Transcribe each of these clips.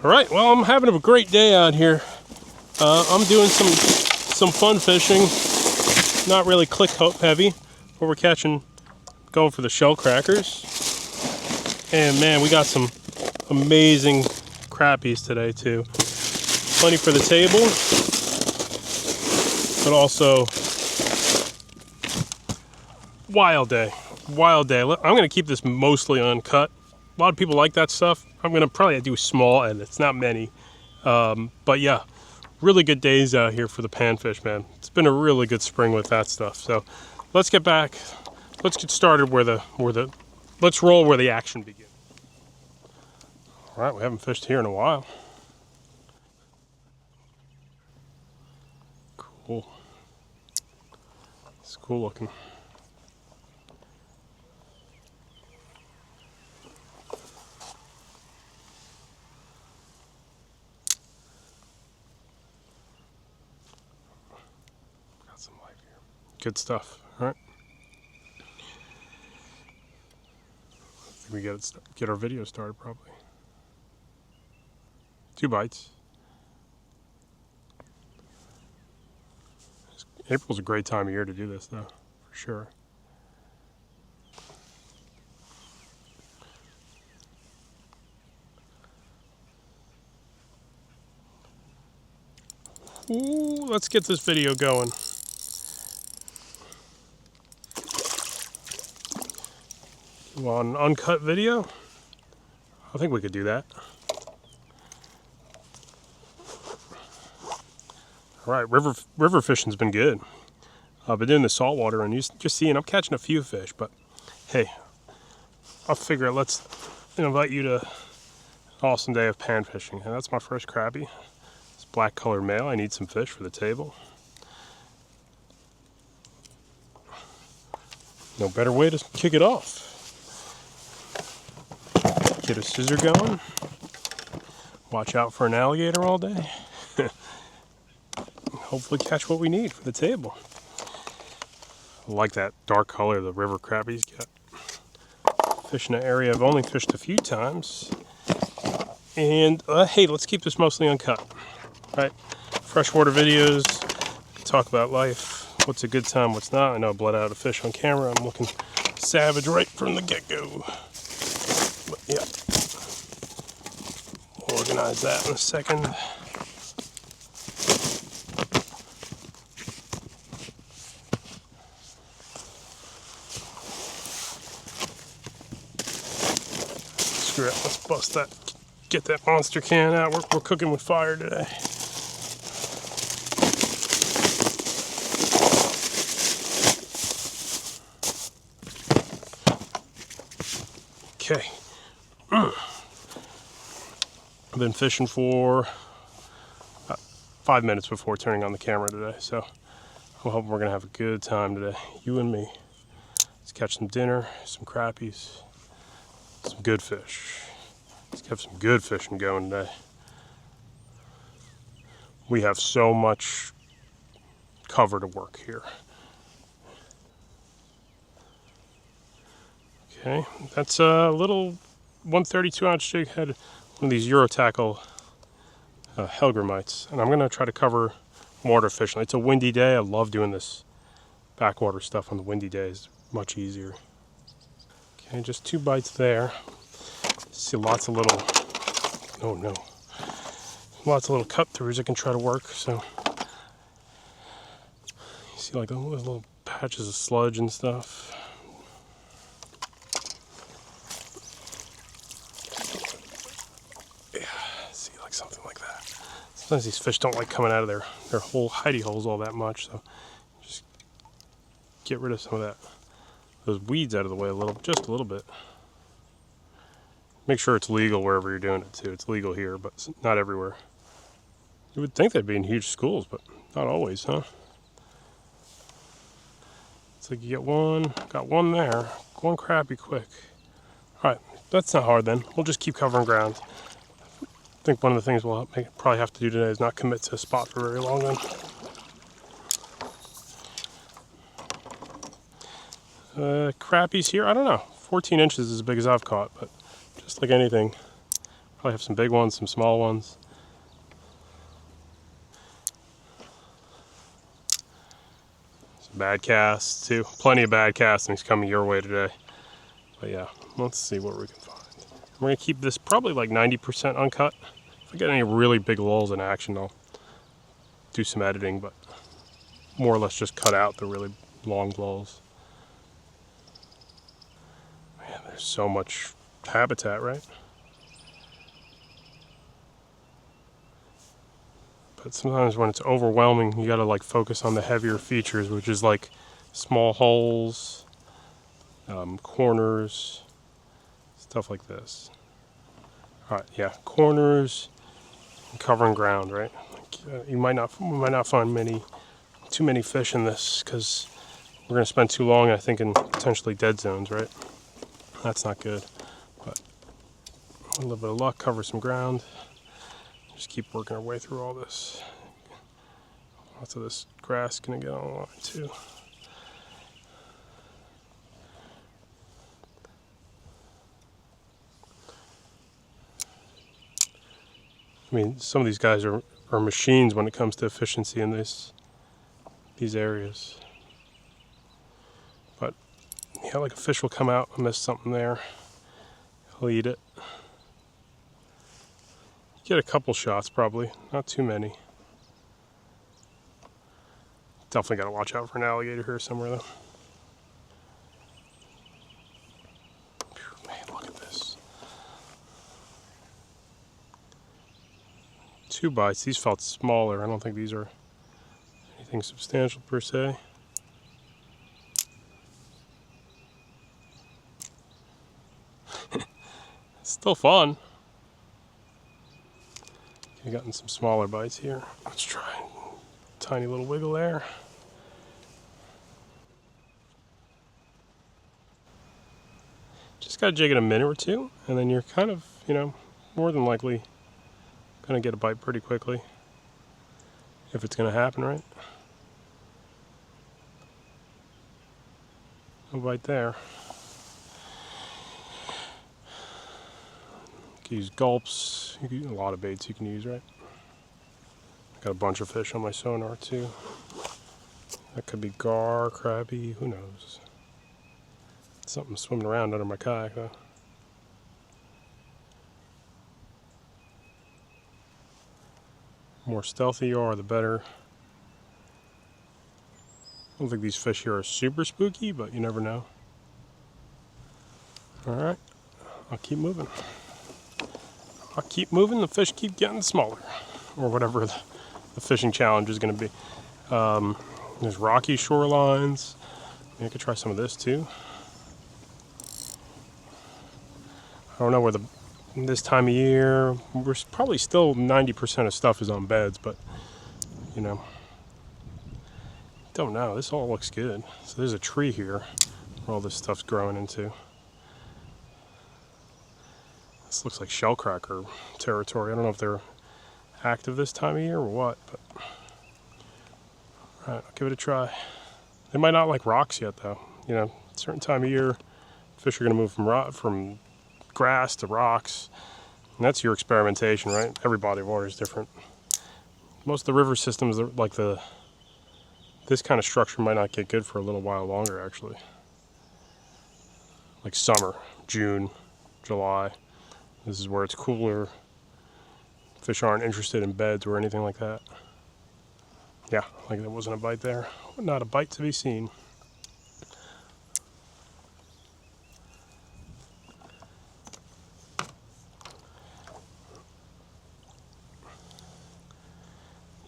All right, well, I'm having a great day out here. I'm doing some fun fishing, not really click hook heavy, but we're going for the shellcrackers. And man, we got some amazing crappies today too. Plenty for the table, but also wild day. I'm gonna keep this mostly uncut. A lot of people like that stuff. I'm gonna probably do small edits, not many. But yeah, really good days out here for the panfish, man. It's been a really good spring with that stuff. So let's get back. Let's get started let's roll where the action begins. All right, we haven't fished here in a while. Cool. It's cool looking. Good stuff. All right. I think we get our video started probably. 2 bites. April's a great time of year to do this though, for sure. Ooh, let's get this video going. You want an uncut video? I think we could do that. All right, river fishing's been good. I've been doing the saltwater and just seeing, I'm catching a few fish, but hey, I'll figure let's invite you to an awesome day of pan fishing. And that's my first crappie. It's black colored male. I need some fish for the table. No better way to kick it off. Get a scissor going. Watch out for an alligator all day. Hopefully catch what we need for the table. I like that dark color the river crappies get. Fishing an area I've only fished a few times. And hey, let's keep this mostly uncut. All right, freshwater videos, talk about life, what's a good time, what's not. I know I bled out a fish on camera. I'm looking savage right from the get-go. But yeah, we'll organize that in a second. Screw it, let's bust that, get that monster can out. We're cooking with fire today. Okay. I've been fishing for about 5 minutes before turning on the camera today, so I'm hoping we're gonna have a good time today, you and me. Let's catch some dinner, some crappies, some good fish. Let's have some good fishing going today. We have so much cover to work here. Okay, that's a little 132 ounce jig head, one of these Euro tackle Helgramites, and I'm gonna try to cover water fishing. It's a windy day. I love doing this backwater stuff on the windy days. Much easier. Okay, just 2 bites there. See lots of little, oh no, lots of little cut throughs I can try to work. So you see like those little patches of sludge and stuff. Something like that. Sometimes these fish don't like coming out of their whole hidey holes all that much, so just get rid of some of those weeds out of the way just a little bit. Make sure it's legal wherever you're doing it too. It's legal here, but not everywhere. You would think they'd be in huge schools, but not always, huh? It's like you get one, got one there, one crappie quick. All right, that's not hard then. We'll just keep covering ground. I think one of the things we'll probably have to do today is not commit to a spot for very long then. Crappies here, I don't know. 14 inches is as big as I've caught, but just like anything, Probably have some big ones, some small ones. Some bad casts too. Plenty of bad castings coming your way today. But yeah, let's see what we can find. We're gonna keep this probably like 90% uncut. If I get any really big lulls in action, I'll do some editing, but more or less just cut out the really long lulls. Man, there's so much habitat, right? But sometimes when it's overwhelming, you gotta like focus on the heavier features, which is like small holes, corners, stuff like this. All right, yeah, corners, and covering ground, right? Like, we might not find too many fish in this because we're gonna spend too long, I think, in potentially dead zones, right? That's not good. But a little bit of luck, cover some ground. Just keep working our way through all this. Lots of this grass gonna get on the line too. I mean, some of these guys are machines when it comes to efficiency in these areas. But yeah, like a fish will come out and miss something there. He'll eat it. Get a couple shots probably, not too many. Definitely got to watch out for an alligator here somewhere though. Whew, man, look at this. 2 bites. These felt smaller. I don't think these are anything substantial per se. Still fun. I've gotten some smaller bites here. Let's try tiny little wiggle there. Just gotta jig it a minute or two, and then you're kind of, more than likely gonna get a bite pretty quickly. If it's gonna happen, right? No bite there. You can use gulps. You can use a lot of baits you can use, right? Got a bunch of fish on my sonar too. That could be gar, crappie, who knows? Something swimming around under my kayak though. The more stealthy you are, the better. I don't think these fish here are super spooky, but you never know. Alright, I'll keep moving. The fish keep getting smaller, or whatever the fishing challenge is going to be. There's rocky shorelines. Maybe I could try some of this too. I don't know where this time of year, we're probably still 90% of stuff is on beds, but don't know. This all looks good. So there's a tree here where all this stuff's growing into. This looks like shellcracker territory. I don't know if they're active this time of year or what, but alright, I'll give it a try. They might not like rocks yet though. Certain time of year, fish are going to move from grass to rocks, and that's your experimentation, right? Every body of water is different. Most of the river systems, like this kind of structure, might not get good for a little while longer actually. Like summer, June, July. This is where it's cooler. Fish aren't interested in beds or anything like that. Yeah, like there wasn't a bite there. Not a bite to be seen.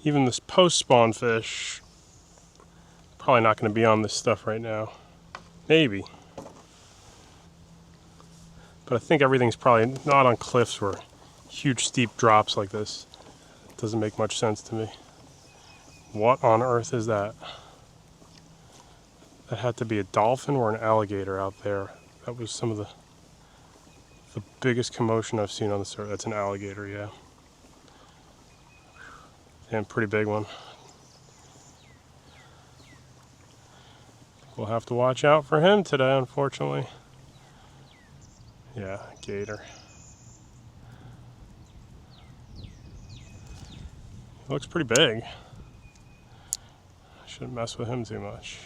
Even this post-spawn fish, probably not going to be on this stuff right now. Maybe. But I think everything's probably not on cliffs or huge steep drops like this. It doesn't make much sense to me. What on earth is that? That had to be a dolphin or an alligator out there. That was some of the biggest commotion I've seen on this earth. That's an alligator, yeah. And pretty big one. We'll have to watch out for him today, unfortunately. Yeah, gator. Looks pretty big. I shouldn't mess with him too much.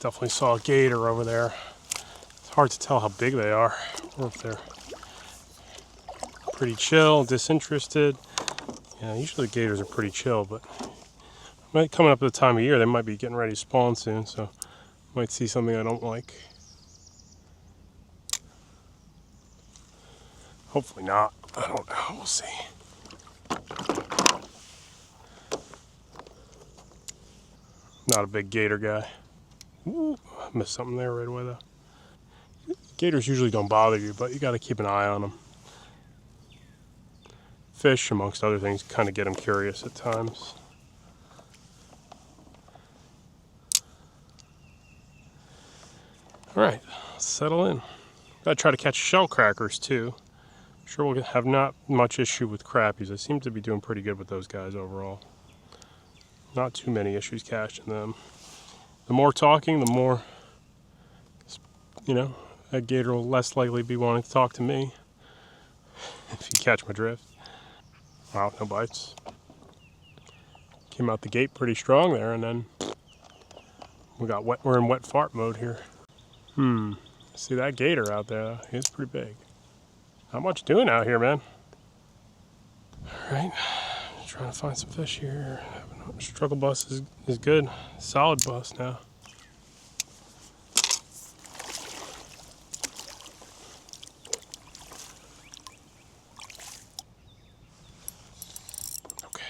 Definitely saw a gator over there. It's hard to tell how big they are, or if they're pretty chill, disinterested. Yeah, usually the gators are pretty chill, but coming up at the time of year, they might be getting ready to spawn soon, so might see something I don't like. Hopefully not. I don't know. We'll see. Not a big gator guy. Ooh, I missed something there right away though. Gators usually don't bother you, but you got to keep an eye on them. Fish, amongst other things, kind of get them curious at times. All right, let's settle in. Gotta try to catch shellcrackers too. Sure, we'll have not much issue with crappies. I seem to be doing pretty good with those guys overall. Not too many issues catching them. The more talking, the more, you know, that gator will less likely be wanting to talk to me. If you catch my drift. Wow, no bites. Came out the gate pretty strong there, and then we're in wet fart mode here. See that gator out there? He's pretty big. Not much doing out here, man. All right, trying to find some fish here. Struggle bus is good. Solid bus now. Okay.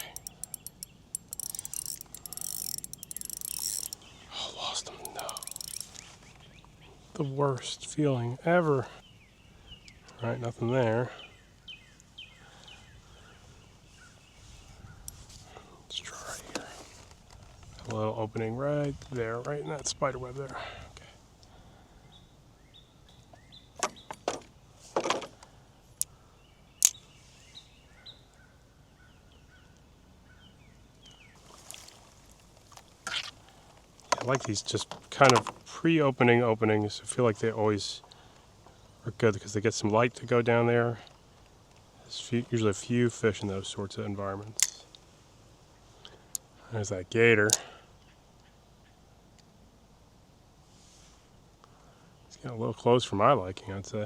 Oh, lost him. No. The worst feeling ever. All right, nothing there. Let's try right here. A little opening right there, right in that spider web there. I like these just kind of pre-opening openings. I feel like they always are good because they get some light to go down there. There's usually a few fish in those sorts of environments. There's that gator. It's getting a little close for my liking, I'd say.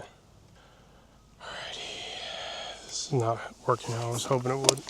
Alrighty. This is not working how I was hoping it would.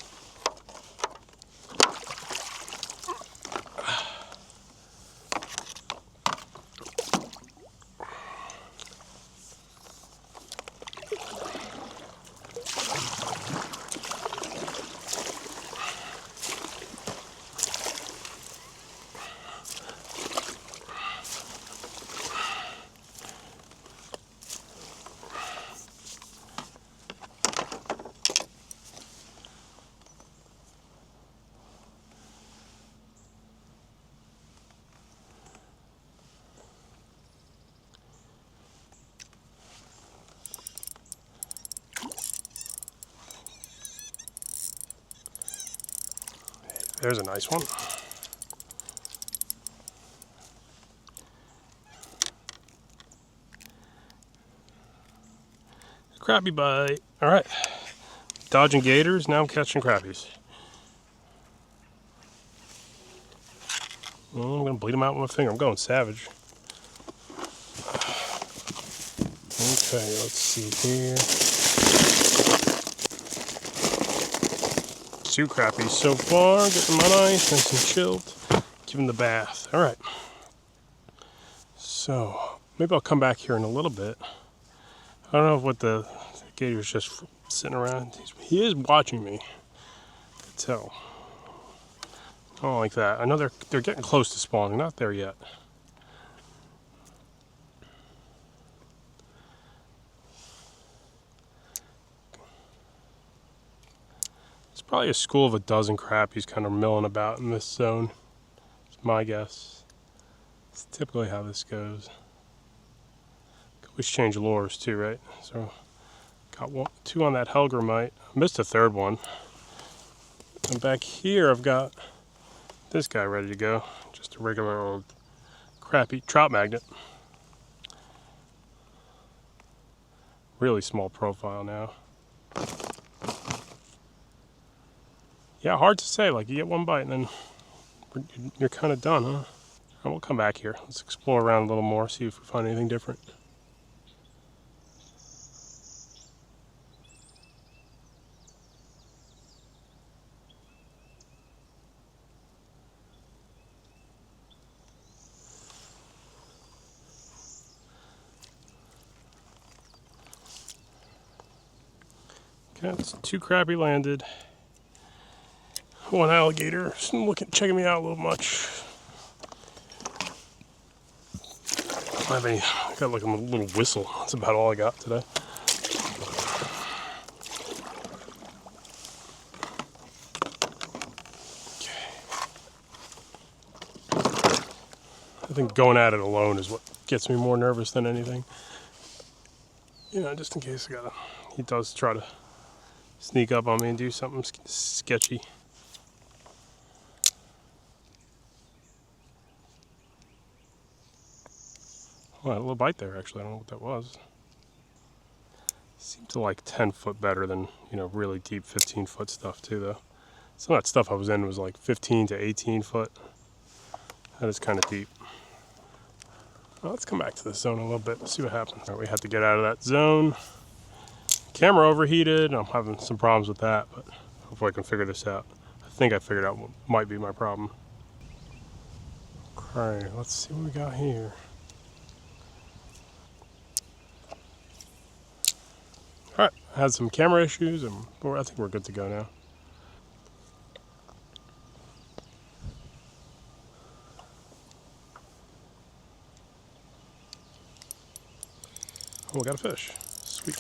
There's a nice one. Crappie bite. All right. Dodging gators, now I'm catching crappies. I'm gonna bleed them out with my finger. I'm going savage. Okay, let's see here. 2 crappies so far. Getting them on ice, nice and chilled. Give them the bath. All right. So maybe I'll come back here in a little bit. I don't know what the gator's just sitting around. He is watching me. I can tell. I don't like that. I know they're getting close to spawning. Not there yet. It's probably a school of a dozen crappies kind of milling about in this zone. It's my guess. It's typically how this goes. Always change lures too, right? So got two on that Helgrammite. I missed a third one. And back here I've got this guy ready to go. Just a regular old Crappie trout magnet. Really small profile now. Yeah, hard to say. Like, you get one bite and then you're kind of done, huh? All right, we'll come back here. Let's explore around a little more, see if we find anything different. Okay, it's 2 crappie landed. 1 alligator. Checking me out a little much. I got like a little whistle. That's about all I got today. Okay. I think going at it alone is what gets me more nervous than anything. You know, just in case he does try to sneak up on me and do something sketchy. Oh, I had a little bite there, actually. I don't know what that was. Seemed to like 10 foot better than, you know, really deep 15 foot stuff too, though. Some of that stuff I was in was like 15 to 18 foot. That is kind of deep. Well, let's come back to this zone a little bit and see what happens. All right, we had to get out of that zone. Camera overheated. I'm having some problems with that, but hopefully I can figure this out. I think I figured out what might be my problem. Okay, let's see what we got here. All right, I had some camera issues, and I think we're good to go now. Oh, we got a fish. Sweet.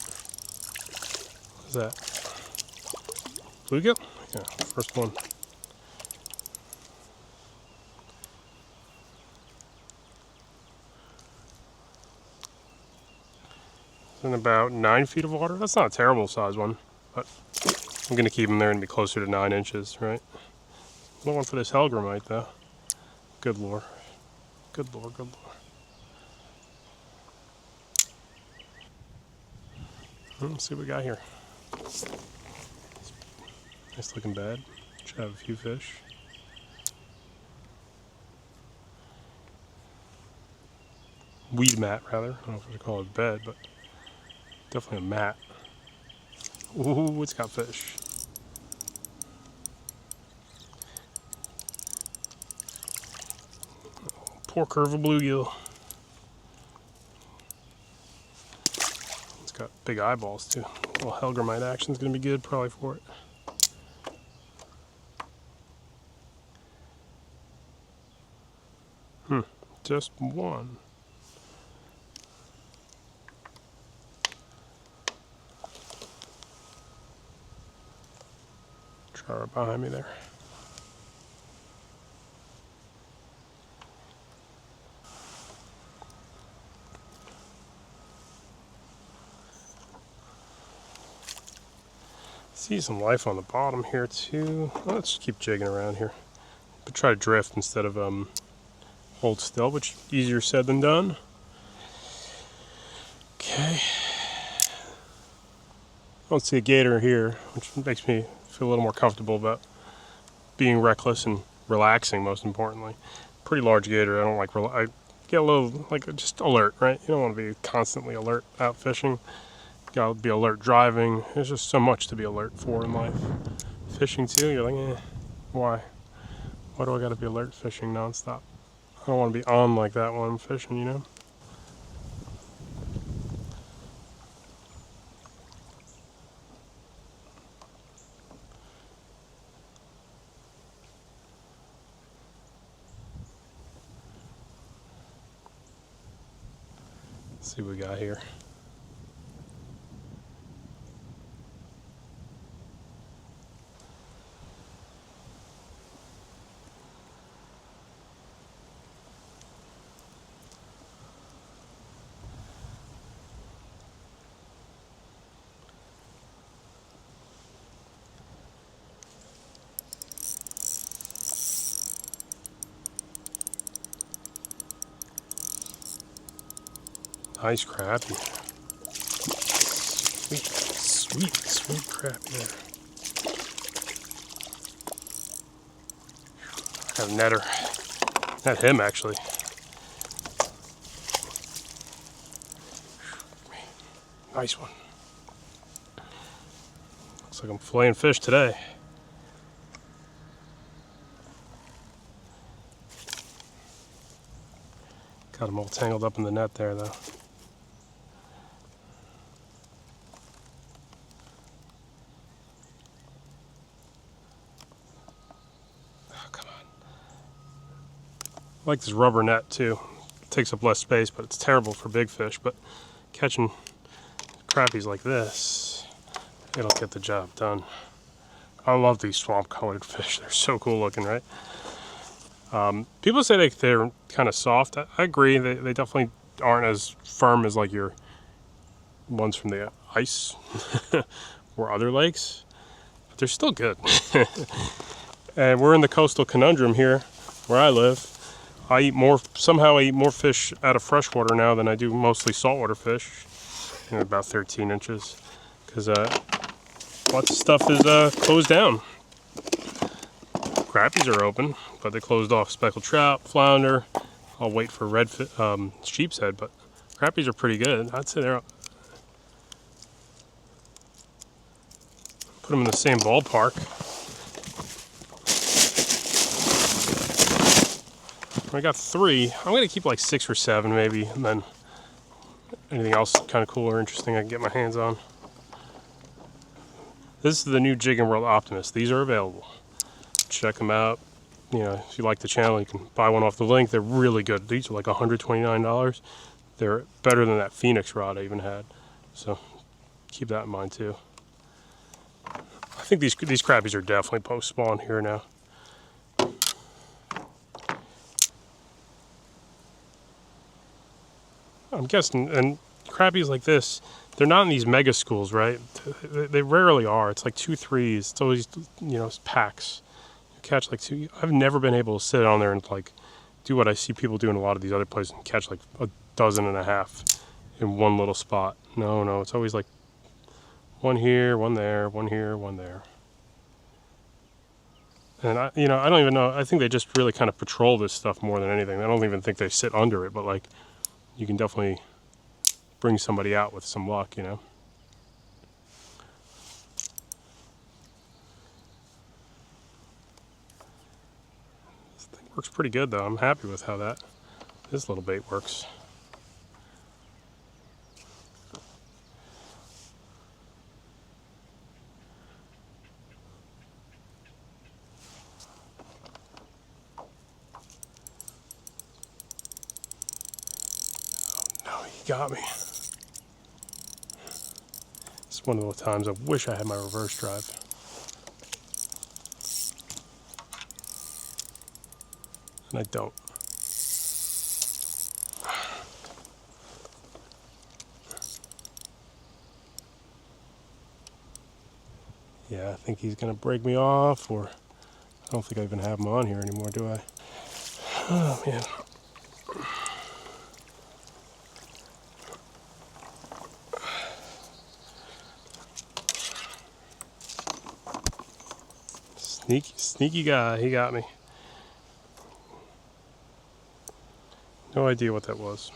What's that? Bluegill? Yeah, first one. In about 9 feet of water. That's not a terrible size one, but I'm going to keep them there and be closer to 9 inches, right? No one for this Helgrammite, though. Good lure. Good lure, good lure. Let's see what we got here. Nice looking bed. Should have a few fish. Weed mat, rather. I don't know if I should call it a bed, but definitely a mat. Ooh, it's got fish. Poor curve of bluegill. It's got big eyeballs too. A little Helgrammite action's gonna be good probably for it. Just one. Try right behind me there. See some life on the bottom here too. Let's keep jigging around here, but try to drift instead of hold still, which easier said than done. Okay. I don't see a gator here, which makes me feel a little more comfortable about being reckless and relaxing, most importantly. Pretty large gator. I don't like, I get a little, like, just alert, right? You don't want to be constantly alert out fishing. You gotta be alert driving. There's just so much to be alert for in life. Fishing too, you're like, why? Why do I gotta be alert fishing nonstop? I don't want to be on like that when I'm fishing, you know? Let's see what we got here. Nice crappie. Sweet crappie there. Got a netter. Not him, actually. Nice one. Looks like I'm filleting fish today. Got them all tangled up in the net there, though. Oh, come on. I like this rubber net, too. It takes up less space, but it's terrible for big fish. But catching crappies like this, it'll get the job done. I love these swamp-colored fish. They're so cool looking, right? People say they're kind of soft. I agree. They definitely aren't as firm as like your ones from the ice or other lakes, but they're still good. And we're in the coastal conundrum here where I live. Somehow I eat more fish out of freshwater now than I do mostly saltwater fish. About 13 inches, because lots of stuff is closed down. Crappies are open, but they closed off speckled trout, flounder. I'll wait for sheep's head, but crappies are pretty good. I'd say they're put them in the same ballpark. I got 3. I'm gonna keep like 6 or 7 maybe, and then anything else kind of cool or interesting I can get my hands on. This is the new Jigging World Optimist. These are available. Check them out. You know, if you like the channel, you can buy one off the link. They're really good. These are like $129. They're better than that Phoenix rod I even had. So keep that in mind too. I think these crappies are definitely post-spawn here now. I'm guessing, and crappies like this, they're not in these mega schools, right? They rarely are. It's like 2, 3s. It's always, you know, packs. You catch like 2. I've never been able to sit on there and like do what I see people do in a lot of these other places and catch like 1.5 dozen in one little spot. No, it's always like one here, one there, one here, one there. And I don't even know. I think they just really kind of patrol this stuff more than anything. I don't even think they sit under it, but like, you can definitely bring somebody out with some luck, you know. This thing works pretty good though. I'm happy with how this little bait works. Got me. It's one of those times I wish I had my reverse drive. And I don't. Yeah, I think he's gonna break me off, or I don't think I even have him on here anymore, do I? Oh man. Sneaky guy, he got me. No idea what that was.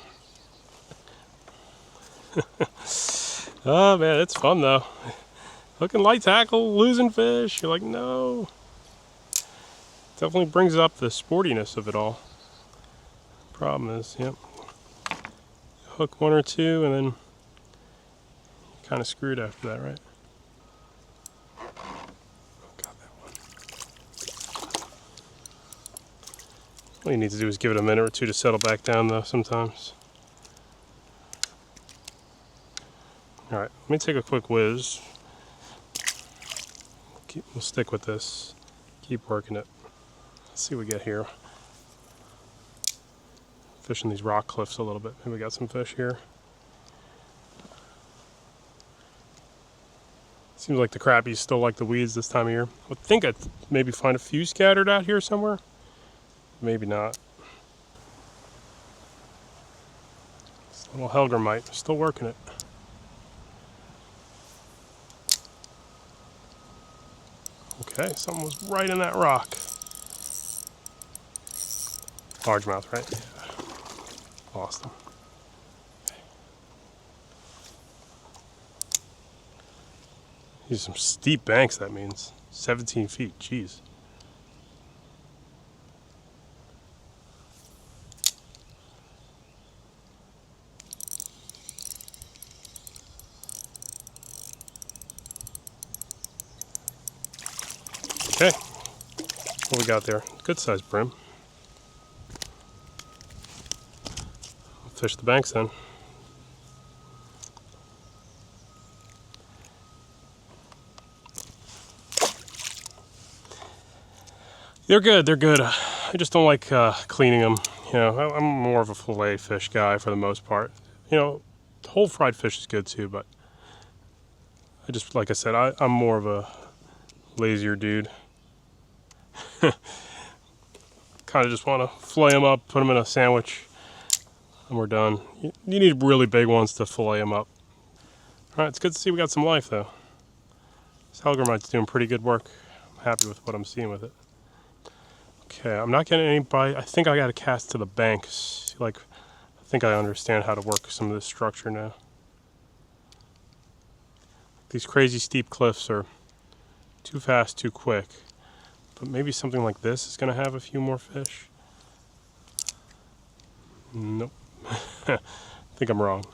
Oh man, it's fun though. Hooking light tackle, losing fish, you're like, no. Definitely brings up the sportiness of it all. Problem is, yep. Hook 1 or 2 and then you're kind of screwed after that, right? All you need to do is give it a minute or 2 to settle back down though sometimes. Alright, let me take a quick whiz. We'll stick with this. Keep working it. Let's see what we get here. Fishing these rock cliffs a little bit. Maybe we got some fish here. Seems like the crappies still like the weeds this time of year. I would think I'd maybe find a few scattered out here somewhere. Maybe not. Little Helgrammite, still working it. Okay, something was right in that rock. Largemouth, right? Yeah. Lost him. These are some steep banks, that means. 17 feet, jeez. Okay, what we got there? Good sized brim. Fish the banks then. They're good, they're good. I just don't like cleaning them. You know, I'm more of a fillet fish guy for the most part. You know, whole fried fish is good too, but I just, like I said, I'm more of a lazier dude. Kind of just want to fillet them up, put them in a sandwich, and we're done. You need really big ones to fillet them up. All right, it's good to see we got some life though. This Helgrammite's doing pretty good work. I'm happy with what I'm seeing with it. Okay, I'm not getting any bite. I think I got to cast to the banks. Like, I think I understand how to work some of this structure now. These crazy steep cliffs are too fast, too quick. But maybe something like this is going to have a few more fish. Nope. I think I'm wrong.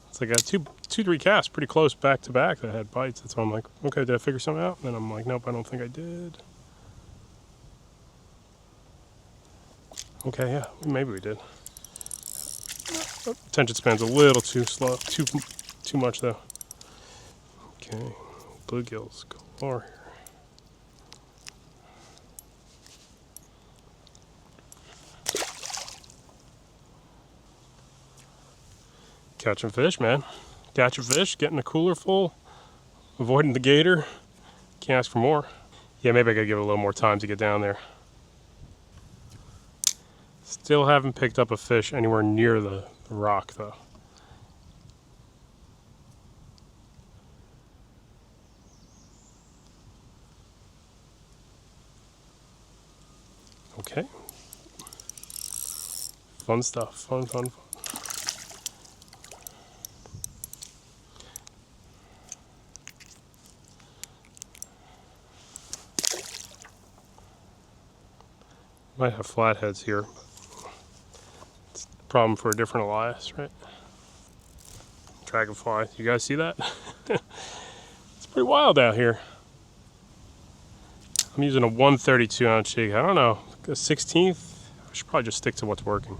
It's like I had two, 3 casts pretty close back to back that had bites. That's why I'm like, okay, did I figure something out? And then I'm like, nope, I don't think I did. Okay, yeah, maybe we did. Attention span's a little too slow, too much though. Okay, bluegills galore here. Catching fish, man. Catching fish, getting the cooler full, avoiding the gator. Can't ask for more. Yeah, maybe I gotta give it a little more time to get down there. Still haven't picked up a fish anywhere near the rock though. Okay. Fun stuff, fun. Might have flatheads here. It's a problem for a different Elias, right? Dragonfly, you guys see that? It's pretty wild out here. I'm using a 132 ounce jig. I don't know, a 16th? I should probably just stick to what's working.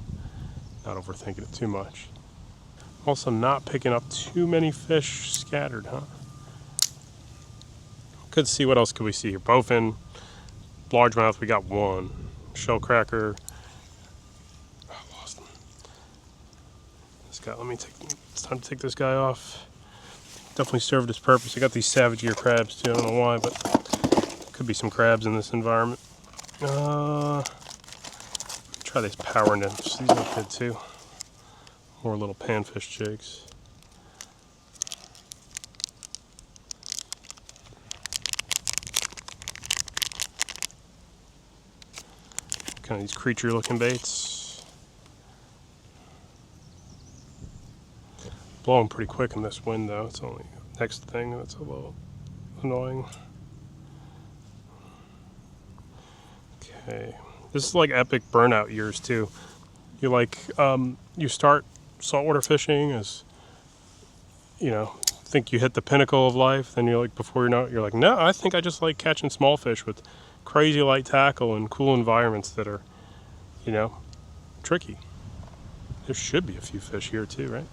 Not overthinking it too much. Also not picking up too many fish scattered, huh? Could see, what else could we see here? Bowfin, largemouth, we got 1. Shellcracker. Oh, I lost him. This guy, it's time to take this guy off. Definitely served its purpose. I got these Savage Gear crabs too, I don't know why, but could be some crabs in this environment. Try these power nymphs, these are good too. More little panfish jigs. Kind of these creature looking baits. Blowing pretty quick in this wind though. It's only the next thing that's a little annoying. Okay, this is like epic burnout years too. You like, you start saltwater fishing as, you know, think you hit the pinnacle of life, then you're like, before you know it, you're like, no, I think I just like catching small fish with crazy light tackle and cool environments that are, you know, tricky. There should be a few fish here too, right?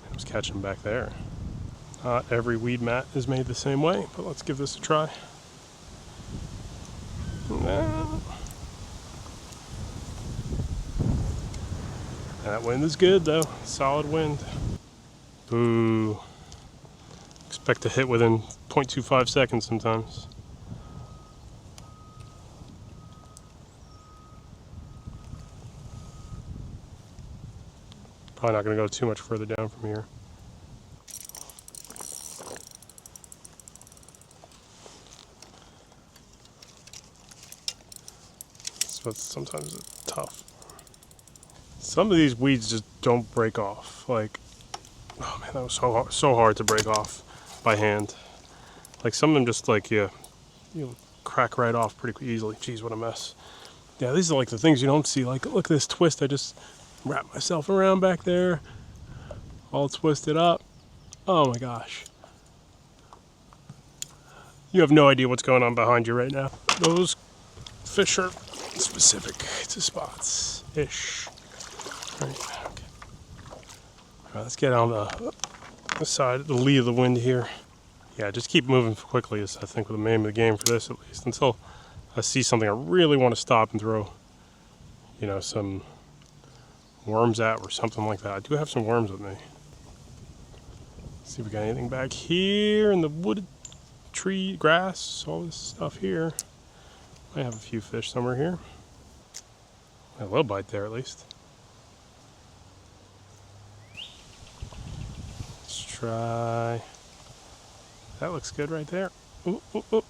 I was catching them back there. Not every weed mat is made the same way, but let's give this a try. That wind is good though, solid wind. Boo. Expect to hit within 0.25 seconds sometimes. Probably not going to go too much further down from here. So it's sometimes tough. Some of these weeds just don't break off. Like, oh man, that was so hard to break off by hand. Like some of them just like you'll crack right off pretty easily. Jeez, what a mess. Yeah, these are like the things you don't see. Like, look at this twist. I just wrapped myself around back there, all twisted up. Oh my gosh. You have no idea what's going on behind you right now. Those fish are specific to spots-ish. Right, okay. All right, let's get on the side, the lee of the wind here. Yeah, just keep moving quickly is I think the name of the game for this, at least, until I see something I really want to stop and throw, you know, some worms at or something like that. I do have some worms with me. Let's see if we got anything back here in the wooded tree, grass, all this stuff here. I have a few fish somewhere here. A little bite there at least. Let's try. That looks good right there. Ooh, ooh, ooh.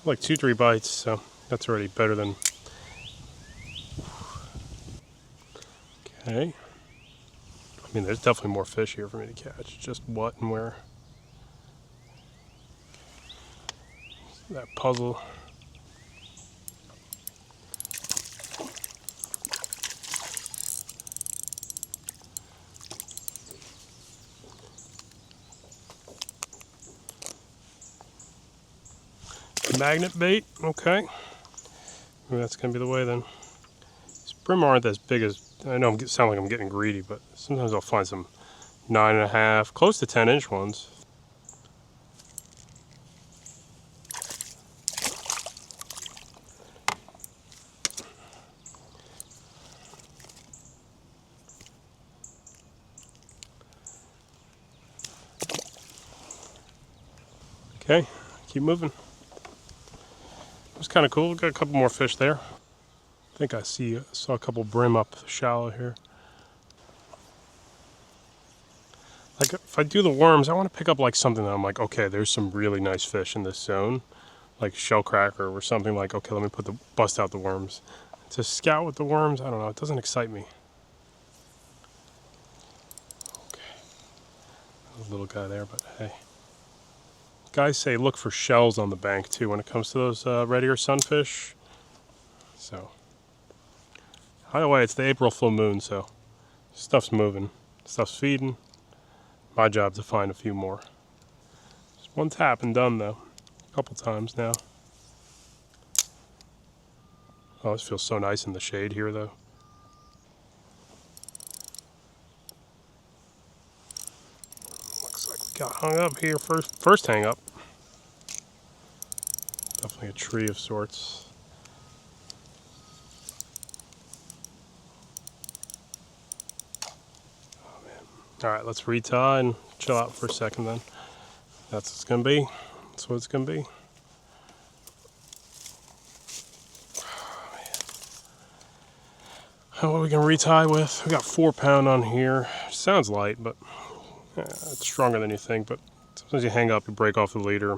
Like 2-3 bites, so that's already better than. Okay. I mean, there's definitely more fish here for me to catch. Just what and where. That puzzle. Magnet bait, okay. Maybe that's gonna be the way then. These brim aren't as big as, I know sound like I'm getting greedy, but sometimes I'll find some 9.5, close to 10-inch ones. Okay, keep moving. It was kind of cool. Got a couple more fish there. I think I saw a couple brim up shallow here. Like if I do the worms, I want to pick up like something that I'm like, okay, there's some really nice fish in this zone, like shellcracker or something like, okay, let me bust out the worms. To scout with the worms, I don't know, it doesn't excite me. Okay, a little guy there, but hey. Guys say look for shells on the bank too when it comes to those red ear sunfish. So, either way, it's the April full moon, so stuff's moving, stuff's feeding. My job to find a few more. Just one tap and done though. A couple times now. Oh, this feels so nice in the shade here though. Looks like we got hung up here first hang up. Definitely a tree of sorts. Oh man. Alright, let's retie and chill out for a second then. That's what it's gonna be. That's what it's gonna be. Oh, man. What are we gonna retie with? We got 4 pound on here. Sounds light, but it's stronger than you think. But sometimes you hang up, you break off the leader.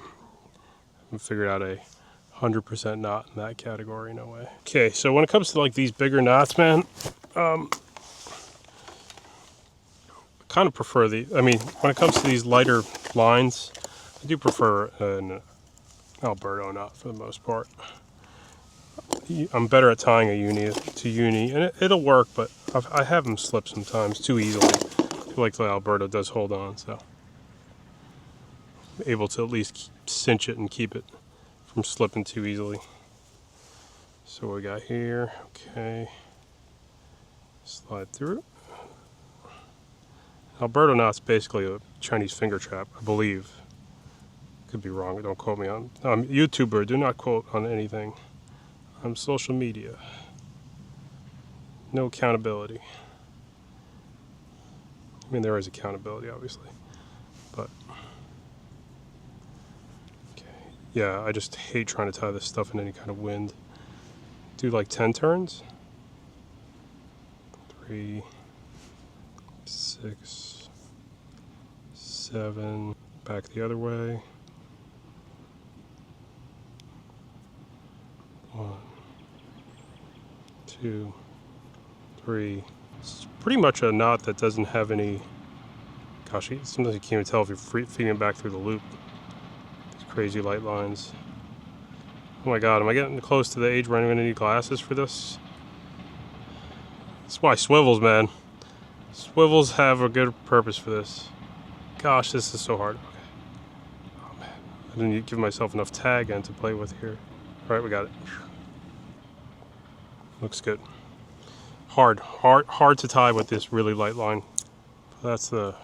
And figured out a 100% knot in that category, no way. Okay, so when it comes to like these bigger knots, man, I kind of prefer when it comes to these lighter lines, I do prefer an Alberto knot for the most part. I'm better at tying a uni to uni, and it'll work, but I have them slip sometimes too easily. I feel like the Alberto does hold on, so I'm able to at least cinch it and keep it from slipping too easily. So what we got here, okay, slide through. Alberto knot's basically a Chinese finger trap, I believe. Could be wrong, don't quote me on. I'm a YouTuber, do not quote on anything. I'm social media. No accountability. I mean, there is accountability, obviously, but yeah, I just hate trying to tie this stuff in any kind of wind. Do like 10 turns. 3, 6, 7, back the other way. 1, 2, 3. It's pretty much a knot that doesn't have any. Gosh, sometimes you can't even tell if you're feeding it back through the loop. These crazy light lines. Oh my god, am I getting close to the age where I'm going to need glasses for this? That's why swivels, man. Swivels have a good purpose for this. Gosh, this is so hard. Okay. Oh man, I didn't give myself enough tag end to play with here. Alright, we got it. Looks good. Hard to tie with this really light line. That's the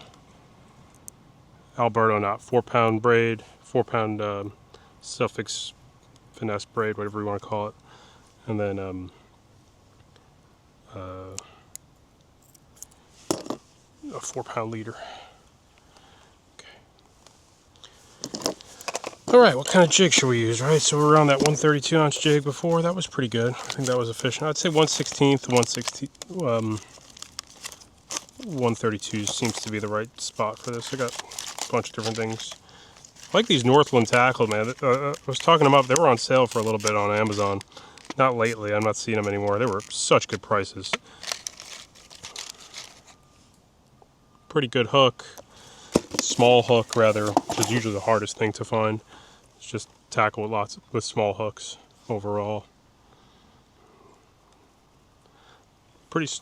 Alberto knot. 4-pound braid, 4-pound suffix finesse braid, whatever you want to call it. And then a 4-pound leader. Okay. Alright, what kind of jig should we use, right? So we're around that 132 ounce jig before. That was pretty good. I think that was efficient. I'd say 1/16 to 132 seems to be the right spot for this. I got a bunch of different things. I like these Northland tackle, man. I was talking them up. They were on sale for a little bit on Amazon. Not lately. I'm not seeing them anymore. They were such good prices. Pretty good hook. Small hook, rather, which is usually the hardest thing to find. It's just tackle with small hooks overall. Pretty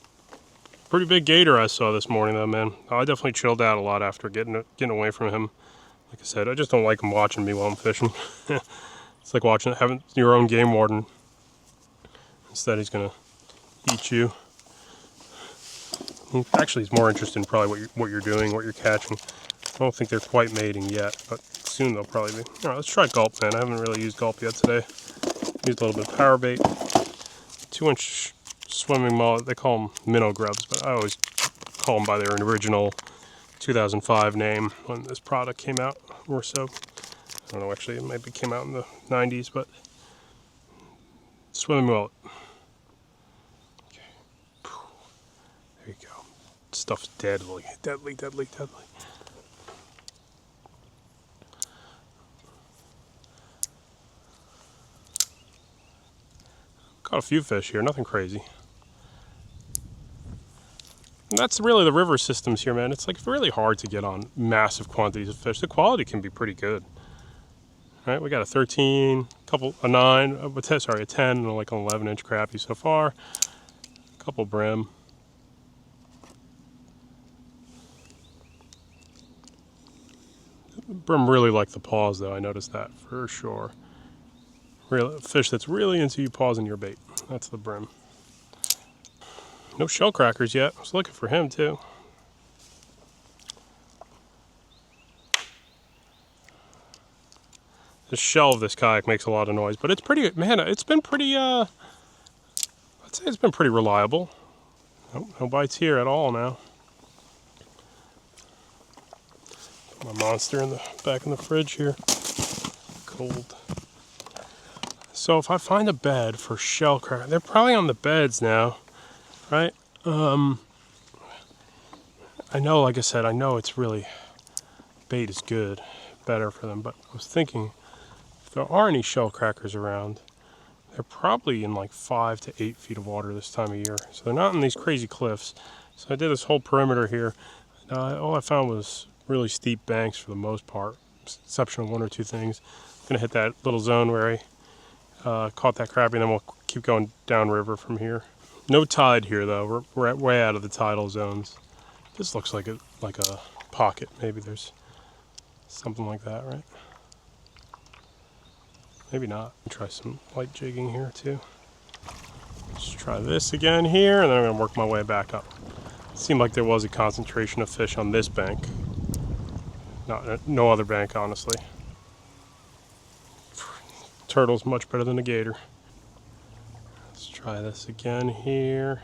big gator I saw this morning, though, man. I definitely chilled out a lot after getting away from him. Like I said, I just don't like him watching me while I'm fishing. It's like having your own game warden. Instead, he's gonna eat you. Actually, he's more interested in probably what you're doing, what you're catching. I don't think they're quite mating yet, but soon they'll probably be. All right, let's try Gulp, man. I haven't really used Gulp yet today. Used a little bit of power bait. 2-inch swimming mullet. They call them minnow grubs, but I always call them by their original 2005 name when this product came out, or so. I don't know, actually, it maybe came out in the 90s, but swimming mullet. Okay. There you go. Stuff's deadly, deadly, deadly, deadly. Caught a few fish here, nothing crazy. And that's really the river systems here, man. It's like really hard to get on massive quantities of fish. The quality can be pretty good. All right, we got a 13, a 9, a 10, and like an 11-inch crappie so far. A couple brim. Brim really like the paws, though. I noticed that for sure. Really, a fish that's really into you pausing your bait. That's the brim. No shellcrackers yet. I was looking for him too. The shell of this kayak makes a lot of noise, but it's pretty, man, it's been pretty, I'd say it's been pretty reliable. No bites here at all now. Put my monster back in the fridge here. Cold. So if I find a bed for shellcracker, they're probably on the beds now, right? I know, like I said, I know it's really, bait is good, better for them, but I was thinking, if there are any shellcrackers around, they're probably in like 5 to 8 feet of water this time of year. So they're not in these crazy cliffs. So I did this whole perimeter here. All I found was really steep banks for the most part, exception of 1 or 2 things. I'm gonna hit that little zone where I caught that crappie, and then we'll keep going downriver from here. No tide here though. We're way out of the tidal zones. This looks like a pocket. Maybe there's something like that, right? Maybe not. Try some light jigging here too. Let's try this again here, and then I'm gonna work my way back up. It seemed like there was a concentration of fish on this bank. No other bank, honestly. Turtle's much better than a gator. Let's try this again here.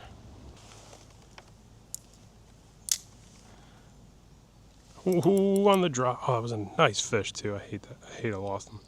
Ooh, on the drop. Oh, that was a nice fish too. I hate that. I hate I lost him.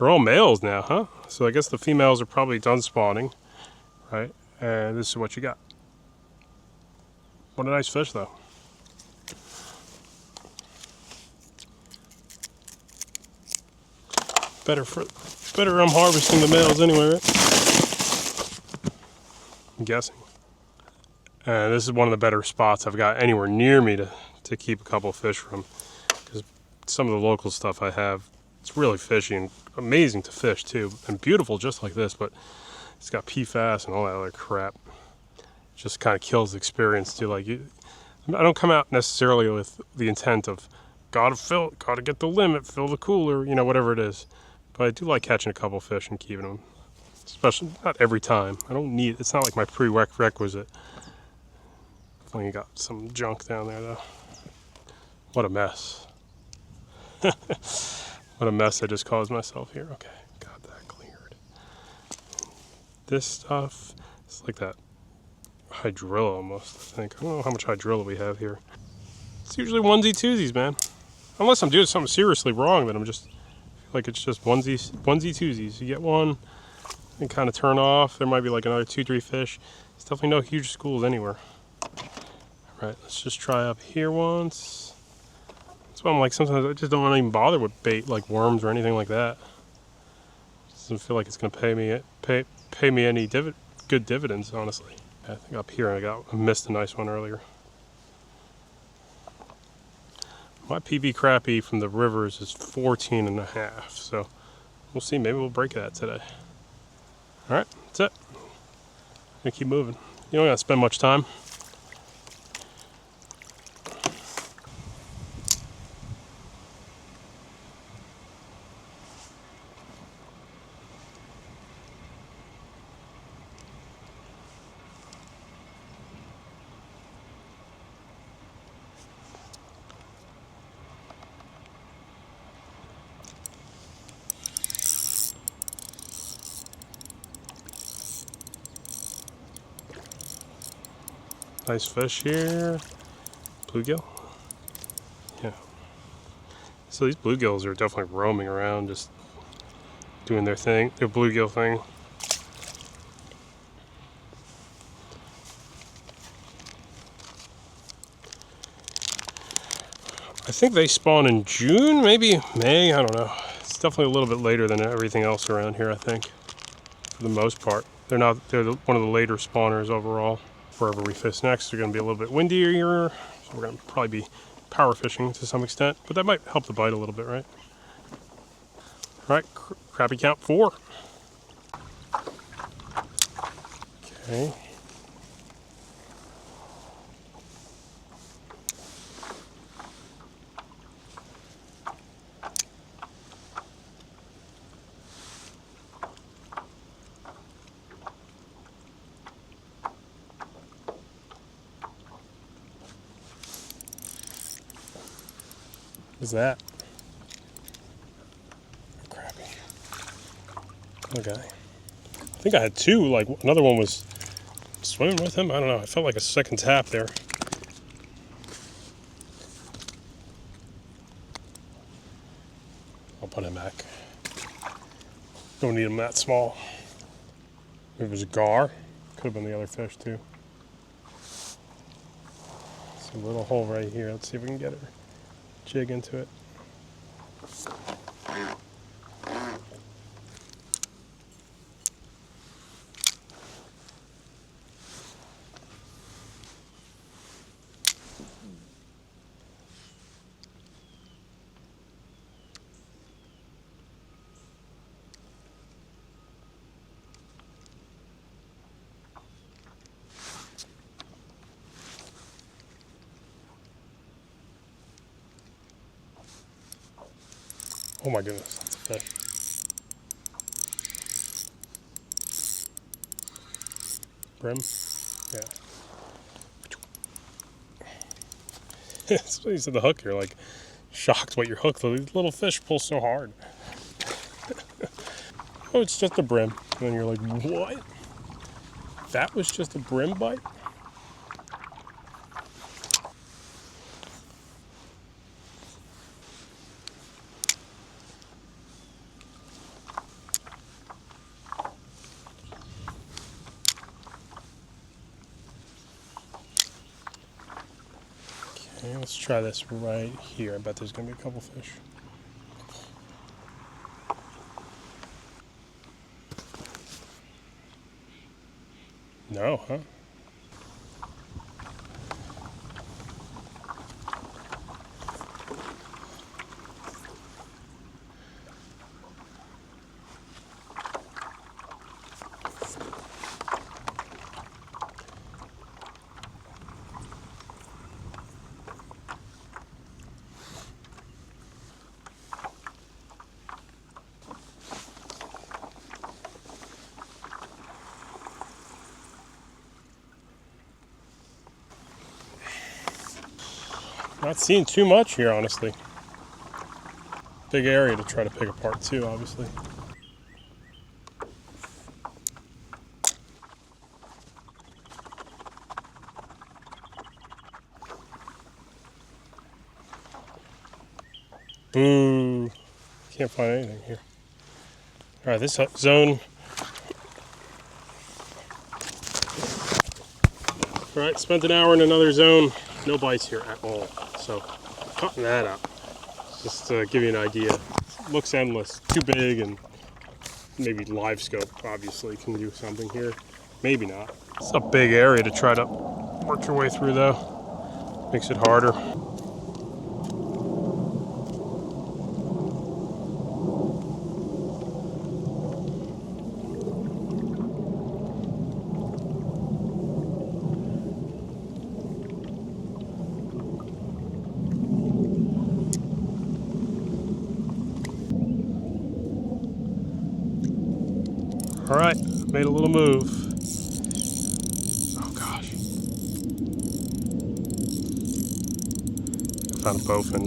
They're all males now, huh? So I guess the females are probably done spawning, right? And this is what you got. What a nice fish, though. Better I'm harvesting the males anyway, right? I'm guessing. And this is one of the better spots I've got anywhere near me to keep a couple of fish from. Because some of the local stuff I have, it's really fishy and amazing to fish too. And beautiful just like this, but it's got PFAS and all that other crap. It just kind of kills the experience too. Like, I don't come out necessarily with the intent of, gotta get the limit, fill the cooler, you know, whatever it is. But I do like catching a couple fish and keeping them. Especially, not every time. I don't need, it's not like my prerequisite. Definitely got some junk down there though. What a mess. What a mess I just caused myself here. Okay, got that cleared. This stuff, it's like that hydrilla almost, I think. I don't know how much hydrilla we have here. It's usually onesie twosies, man. Unless I'm doing something seriously wrong, then I'm just, like it's just onesie twosies. You get one and kind of turn off. There might be like another 2-3 fish. It's definitely no huge schools anywhere. All right, let's just try up here once. That's why I'm like, sometimes I just don't want to even bother with bait like worms or anything like that. It doesn't feel like it's going to pay me any good dividends, honestly. I think up here I missed a nice one earlier. My PB crappie from the rivers is 14.5, so we'll see. Maybe we'll break that today. All right, that's it. I'm gonna keep moving. You don't gotta spend much time. Nice fish here. Bluegill. Yeah. So these bluegills are definitely roaming around, just doing their thing, their bluegill thing. I think they spawn in June, maybe May, I don't know. It's definitely a little bit later than everything else around here, I think, for the most part. They're one of the later spawners overall. Wherever we fish next, they're going to be a little bit windier, so we're going to probably be power fishing to some extent, but that might help the bite a little bit, right? All right, crappie count 4. Okay. What's that? A crappie. Okay. I think I had 2, like another one was swimming with him. I don't know. I felt like a second tap there. I'll put him back. Don't need him that small. If it was a gar, could have been the other fish too. It's a little hole right here. Let's see if we can get it. Jig into it. Oh my goodness, that's a fish. Brim? Yeah. That's what you said, the hook, you're like shocked what your hook, these little fish pull so hard. Oh, it's just a brim. And then you're like, what? That was just a brim bite? Okay, let's try this right here. I bet there's going to be a couple fish. No, huh? Not seeing too much here, honestly. Big area to try to pick apart too, obviously. Boo! Can't find anything here. All right, this zone. All right, spent an hour in another zone. No bites here at all. So, cutting that up. Just to give you an idea. Looks endless. Too big, and maybe live scope obviously can do something here. Maybe not. It's a big area to try to work your way through though. Makes it harder. All right, made a little move. Oh gosh. I found a bowfin.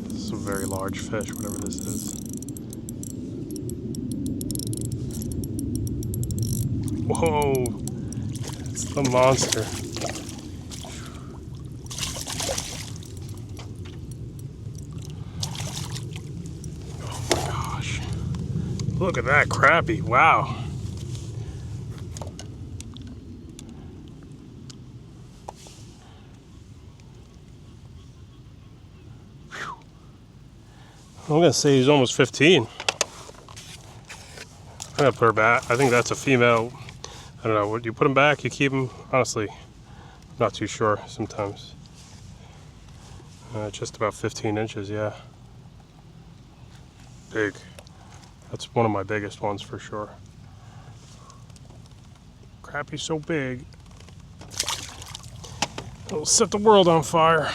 This is a very large fish, whatever this is. Whoa, it's the monster. Look at that crappie, wow. Whew. I'm gonna say he's almost 15. I'm gonna put her back. I think that's a female. I don't know, would you put them back, you keep them? Honestly, I'm not too sure sometimes. Just about 15 inches, yeah. Big. That's one of my biggest ones for sure. Crappie's so big, it'll set the world on fire.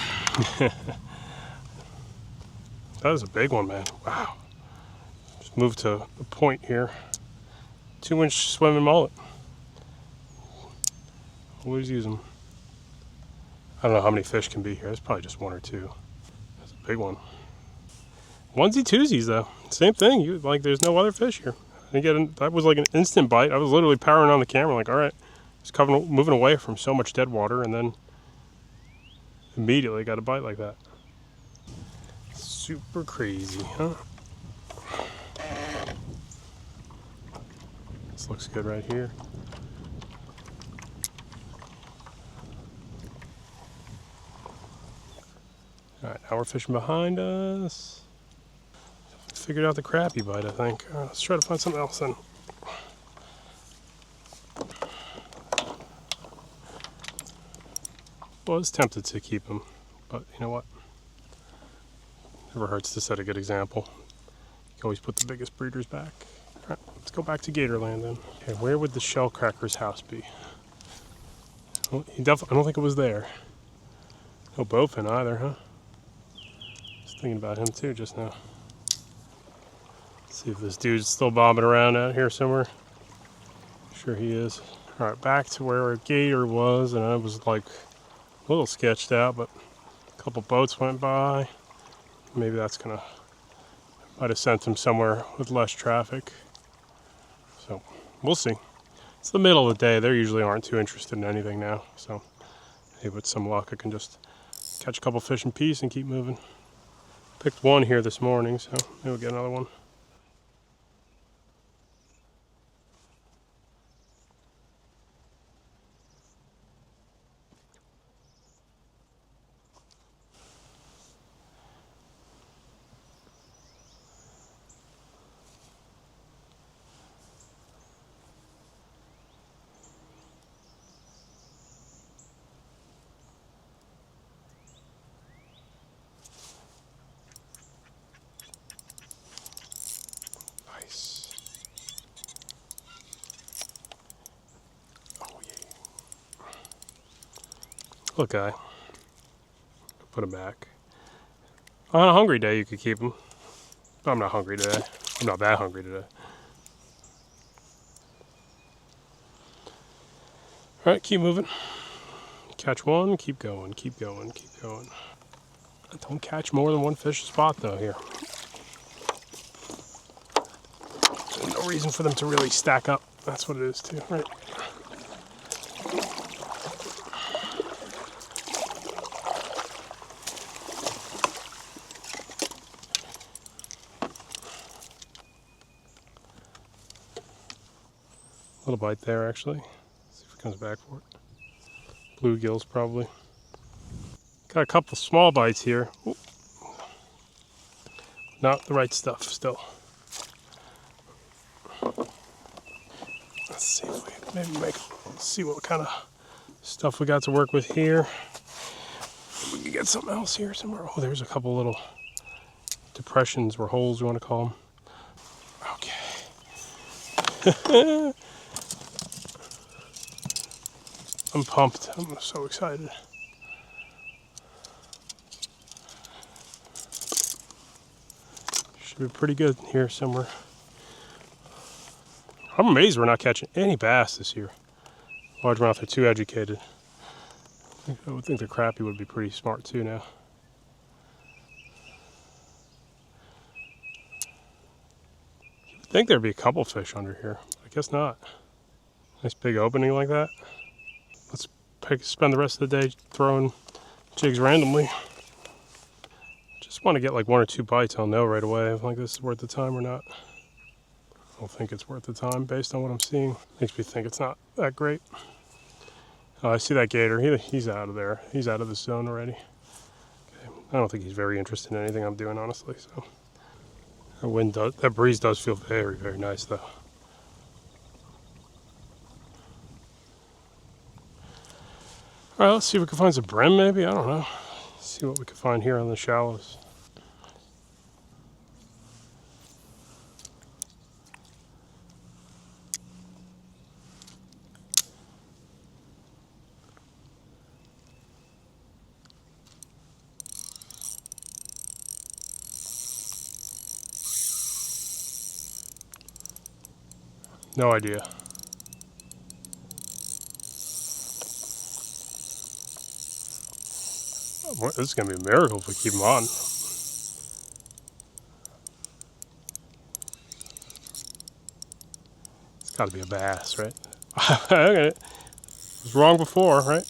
That is a big one, man. Wow. Just moved to a point here. 2-inch swimming mullet. Always use them. I don't know how many fish can be here. It's probably just one or two. That's a big one. Onesie twosies though, same thing. You like, there's no other fish here. That was like an instant bite. I was literally powering on the camera, like, all right, just moving away from so much dead water, and then immediately got a bite like that. Super crazy, huh? This looks good right here. All right, now we're fishing behind us. Figured out the crappie bite, I think. Let's try to find something else then. Was tempted to keep him, but you know what? Never hurts to set a good example. You can always put the biggest breeders back. All right, let's go back to Gatorland then. Okay, where would the shellcrackers house be? Well, I don't think it was there. No bowfin either, huh? Just thinking about him too just now. See if this dude's still bobbing around out here somewhere. Sure he is. All right, back to where a gator was, and I was like a little sketched out, but a couple boats went by. Maybe that's might have sent him somewhere with less traffic. So we'll see. It's the middle of the day. They usually aren't too interested in anything now. So maybe with some luck, I can just catch a couple fish in peace and keep moving. Picked one here this morning, so maybe we'll get another one. chocolate guy. Put him back. On a hungry day, you could keep him. I'm not hungry today. I'm not that hungry today. All right, keep moving. Catch one, keep going, keep going, keep going. Don't catch more than one fish a spot though here. There's no reason for them to really stack up. That's what it is too, right? Little bite there actually. See if it comes back for it. Bluegills probably. Got a couple small bites here. Ooh. Not the right stuff still. Let's see if we maybe see what kind of stuff we got to work with here. We can get something else here somewhere. Oh, there's a couple little depressions or holes, you want to call them. Okay. I'm pumped. I'm so excited. Should be pretty good here somewhere. I'm amazed we're not catching any bass this year. Largemouth are too educated. I would think the crappie would be pretty smart too now. You'd think there'd be a couple fish under here. I guess not. Nice big opening like that. Let's spend the rest of the day throwing jigs randomly. Just want to get like one or two bites. I'll know right away if like this is worth the time or not. I don't think it's worth the time based on what I'm seeing. Makes me think it's not that great. I see that gator. He's out of there. He's out of the zone already. Okay. I don't think he's very interested in anything I'm doing, honestly. So that breeze does feel very, very nice though. All right, let's see if we can find some brim maybe. I don't know. See what we can find here on the shallows. No idea. This is going to be a miracle if we keep them on. It's got to be a bass, right? I was wrong before, right?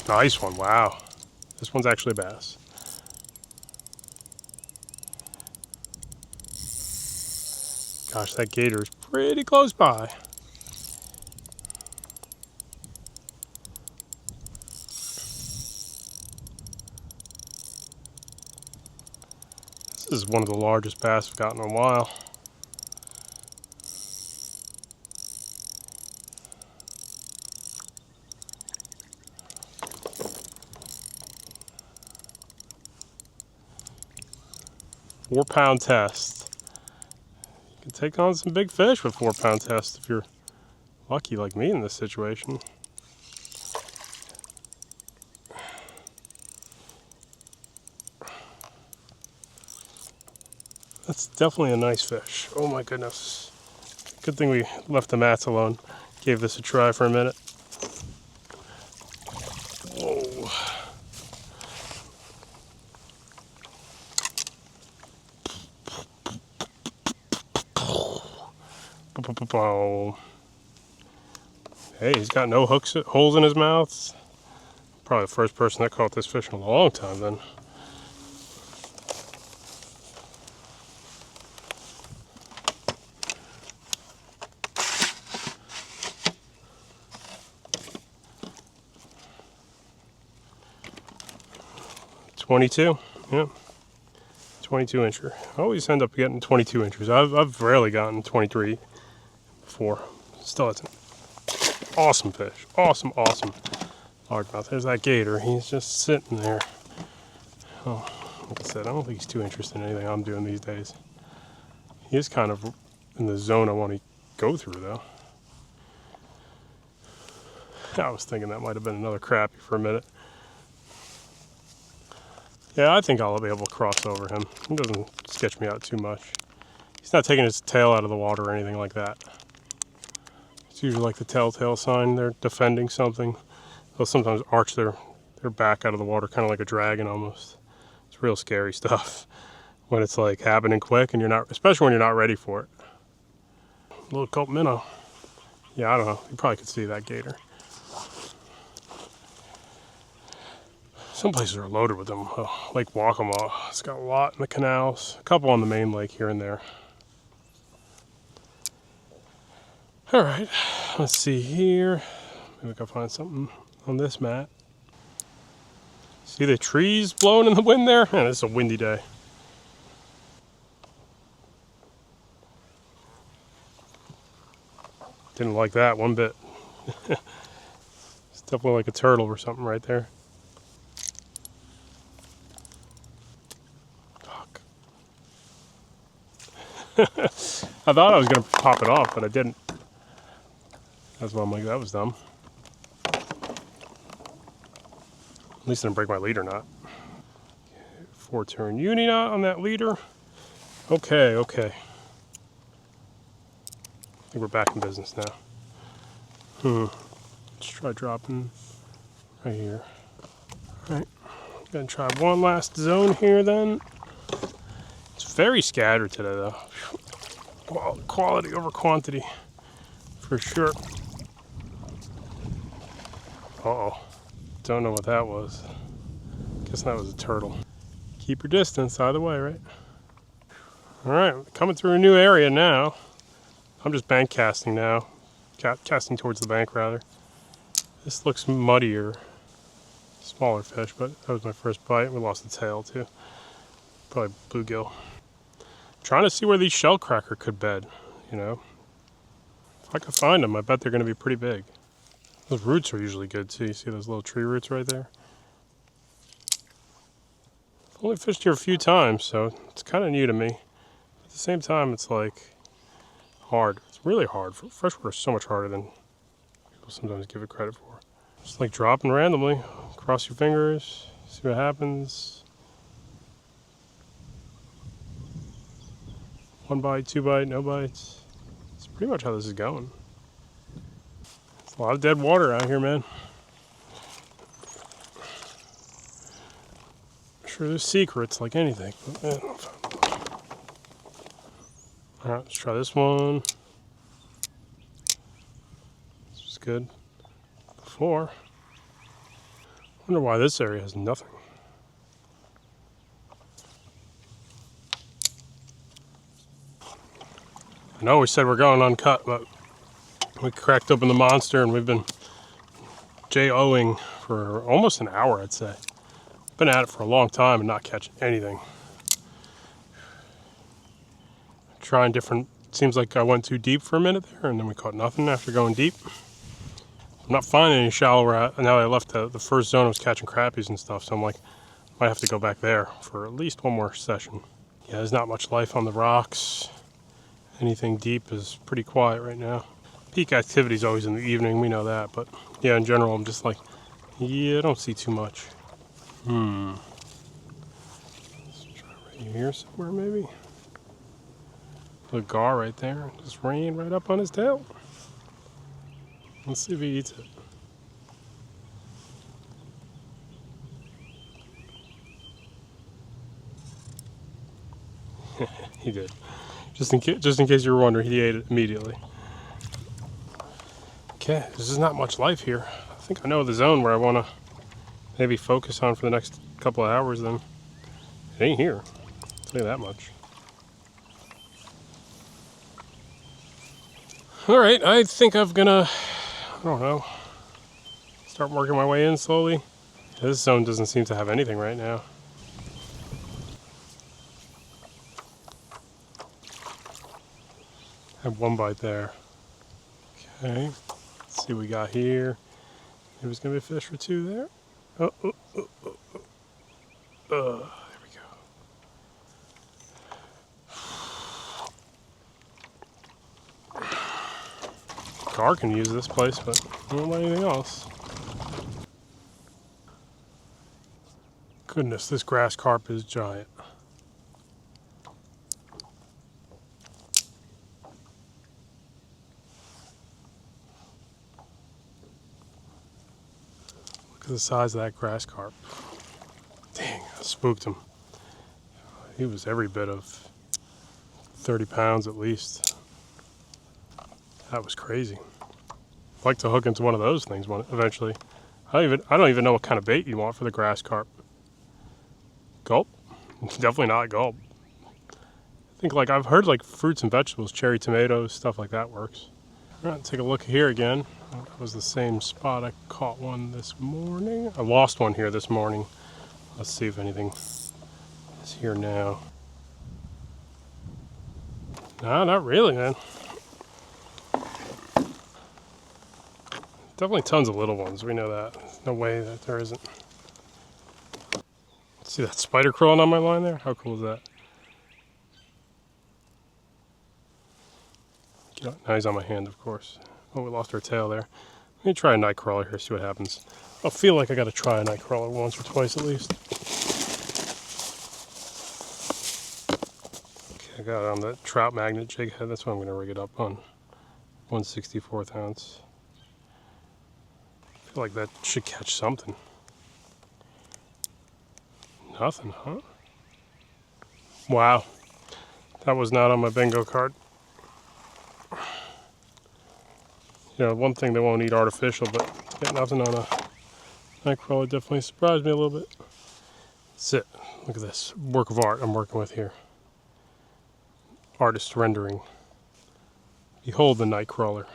Nice one, wow. This one's actually a bass. Gosh, that gator is pretty close by. This is one of the largest bass I've gotten in a while. £4-pound test. You can take on some big fish with 4-pound test if you're lucky like me in this situation. That's definitely a nice fish. Oh my goodness. Good thing we left the mats alone. Gave this a try for a minute. Whoa. Hey, he's got no holes in his mouth. Probably the first person that caught this fish in a long time then. .22, yeah, 22 incher. I always end up getting 22 inches. I've rarely gotten 23 before. Still, it's an awesome fish. Awesome, awesome largemouth. There's that gator. He's just sitting there. Oh, like I said, I don't think he's too interested in anything I'm doing these days. He is kind of in the zone I want to go through, though. I was thinking that might have been another crappie for a minute. Yeah, I think I'll be able to cross over him. He doesn't sketch me out too much. He's not taking his tail out of the water or anything like that. It's usually like the telltale sign they're defending something. They'll sometimes arch their back out of the water, kind of like a dragon almost. It's real scary stuff when it's like happening quick and you're not, especially when you're not ready for it. Little Gulp minnow. Yeah, I don't know. You probably could see that gator. Some places are loaded with them. Oh, Lake Waccamaw. It's got a lot in the canals. A couple on the main lake here and there. All right, let's see here. Maybe we can find something on this mat. See the trees blowing in the wind there? Man, it's a windy day. Didn't like that one bit. It's definitely like a turtle or something right there. Fuck. I thought I was going to pop it off, but I didn't. That's why I'm like, that was dumb. At least I didn't break my leader knot. 4-turn uni knot on that leader. Okay. I think we're back in business now. Let's try dropping right here. Alright, gonna try one last zone here then. It's very scattered today though. Quality over quantity, for sure. Uh-oh, don't know what that was. Guess that was a turtle. Keep your distance either way, right? Alright, coming through a new area now. I'm just bank casting now. Casting towards the bank rather. This looks muddier. Smaller fish, but that was my first bite. We lost the tail too. Probably bluegill. Trying to see where these shellcracker could bed, you know. If I could find them, I bet they're going to be pretty big. Those roots are usually good too. You see those little tree roots right there? I've only fished here a few times, so it's kind of new to me. At the same time, it's like hard. It's really hard. Freshwater is so much harder than people sometimes give it credit for. Just like dropping randomly. Cross your fingers, see what happens. 1 bite, 2 bite, no bites. That's pretty much how this is going. There's a lot of dead water out here, man. I'm sure there's secrets like anything, but man, alright, let's try this one. This was good. 4. Wonder why this area has nothing. I know we said we're going uncut, but we cracked open the monster and we've been J-O-ing for almost an hour, I'd say. Been at it for a long time and not catching anything. Trying different, seems like I went too deep for a minute there and then we caught nothing after going deep. I'm not finding any shallower. Now I left the first zone, I was catching crappies and stuff, so I'm like, might have to go back there for at least one more session. Yeah, there's not much life on the rocks. Anything deep is pretty quiet right now. Peak activity is always in the evening, we know that, but yeah, in general, I'm just like, yeah, I don't see too much. Let's try right here somewhere, maybe. The gar right there, just rain right up on his tail. Let's see if he eats it. He did. Just in case you were wondering, he ate it immediately. Okay, there's just not much life here. I think I know the zone where I want to maybe focus on for the next couple of hours then. It ain't here. I'll tell you that much. Alright, I think I'm gonna, I don't know, start working my way in slowly. This zone doesn't seem to have anything right now. Have one bite there. Okay, let's see what we got here. Maybe it's gonna be a fish or two there. There we go. Gar can use this place, but I don't know about anything else. Goodness, this grass carp is giant. Look at the size of that grass carp. Dang, I spooked him. He was every bit of 30 pounds at least. That was crazy. I'd like to hook into one of those things eventually. I don't even know what kind of bait you want for the grass carp. Gulp? Definitely not gulp. I think like I've heard like fruits and vegetables, cherry tomatoes, stuff like that works. All right, take a look here again. That was the same spot I caught one this morning. I lost one here this morning. Let's see if anything is here now. No, not really, man. Definitely tons of little ones, we know that. There's no way that there isn't. See that spider crawling on my line there? How cool is that? Now he's on my hand, of course. Oh, we lost our tail there. Let me try a nightcrawler here, see what happens. I feel like I gotta try a nightcrawler once or twice at least. Okay, I got it on the trout magnet jig head. That's what I'm gonna rig it up on. 1/64 ounce. I feel like that should catch something. Nothing, huh? Wow. That was not on my bingo card. You know, one thing they won't eat artificial, but get nothing on a nightcrawler definitely surprised me a little bit. That's it. Look at this work of art I'm working with here. Artist rendering. Behold the nightcrawler.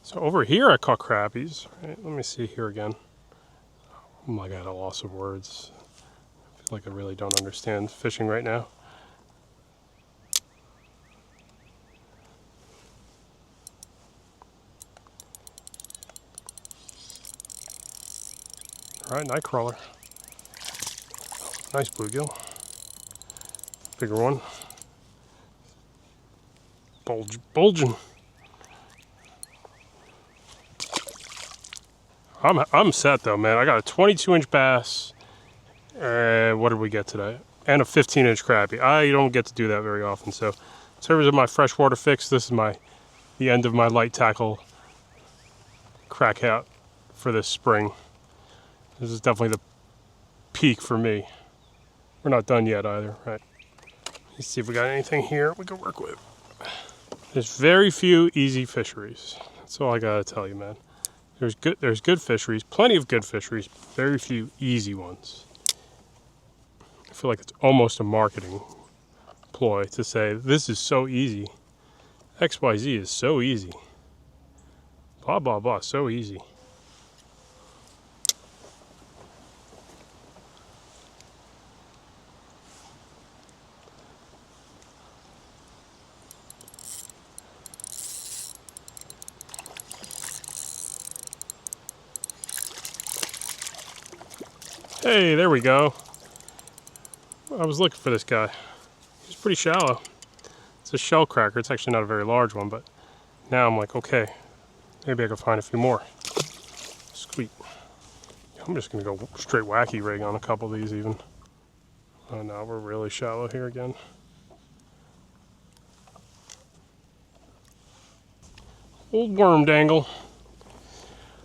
So over here I caught crappies. Right, let me see here again. Oh my god, a loss of words. I feel like I really don't understand fishing right now. Alright, nightcrawler. Nice bluegill. Bigger one. Bulging. I'm set though, man. I got a 22-inch bass. What did we get today? And a 15-inch crappie. I don't get to do that very often. So, in terms of my freshwater fix, this is the end of my light tackle crack out for this spring. This is definitely the peak for me. We're not done yet either, right? Let's see if we got anything here we can work with. There's very few easy fisheries. That's all I gotta tell you, man. There's good fisheries, plenty of good fisheries, very few easy ones. I feel like it's almost a marketing ploy to say this is so easy. XYZ is so easy. Blah blah blah, so easy. Hey, there we go. I was looking for this guy. He's pretty shallow. It's a shellcracker. It's actually not a very large one, but now I'm like, okay, maybe I can find a few more. Sweet. I'm just gonna go straight wacky rig on a couple of these even. Oh no, we're really shallow here again. Old worm dangle.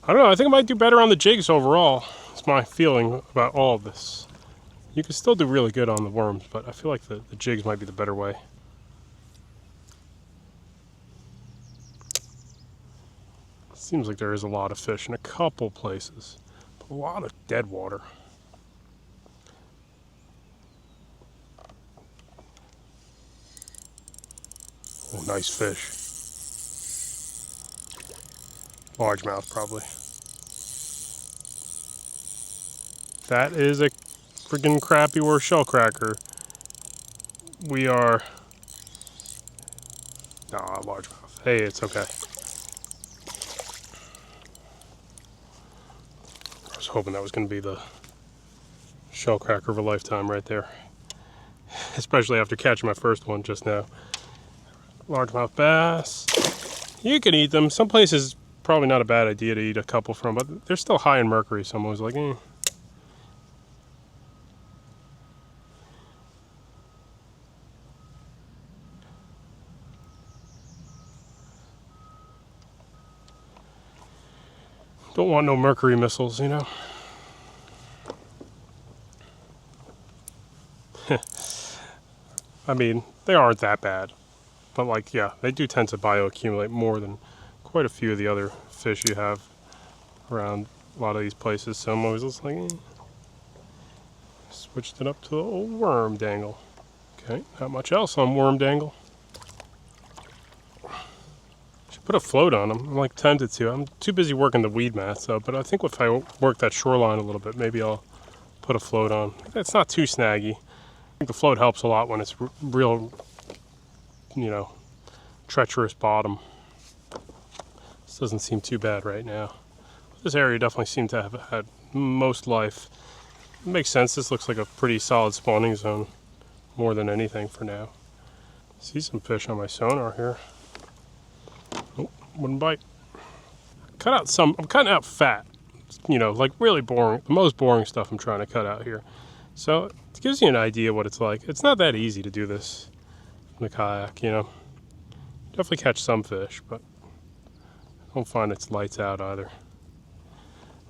I don't know, I think I might do better on the jigs overall. That's my feeling about all of this. You can still do really good on the worms, but I feel like the jigs might be the better way. Seems like there is a lot of fish in a couple places, but a lot of dead water. Oh, nice fish. Largemouth, probably. That is a friggin' crappie or shellcracker. We are... Nah, largemouth. Hey, it's okay. I was hoping that was going to be the shellcracker of a lifetime right there. Especially after catching my first one just now. Largemouth bass. You can eat them. Some places, probably not a bad idea to eat a couple from, but they're still high in mercury, so I'm always like, eh. Don't want no mercury missiles, you know? I mean, they aren't that bad. But like, yeah, they do tend to bioaccumulate more than quite a few of the other fish you have around a lot of these places. So I'm always just like, eh. Switched it up to the old worm dangle. Okay, not much else on worm dangle. Should put a float on them. I'm like tempted to. I'm too busy working the weed mats though, but I think if I work that shoreline a little bit, maybe I'll put a float on. It's not too snaggy. I think the float helps a lot when it's real, you know, treacherous bottom. This doesn't seem too bad right now. This area definitely seemed to have had most life. It makes sense. This looks like a pretty solid spawning zone more than anything for now. See some fish on my sonar here. Oh, wouldn't bite. Cut out some. I'm cutting out fat. You know, like really boring. The most boring stuff I'm trying to cut out here. So it gives you an idea what it's like. It's not that easy to do this in a kayak, you know. Definitely catch some fish, but I don't find it's lights out either.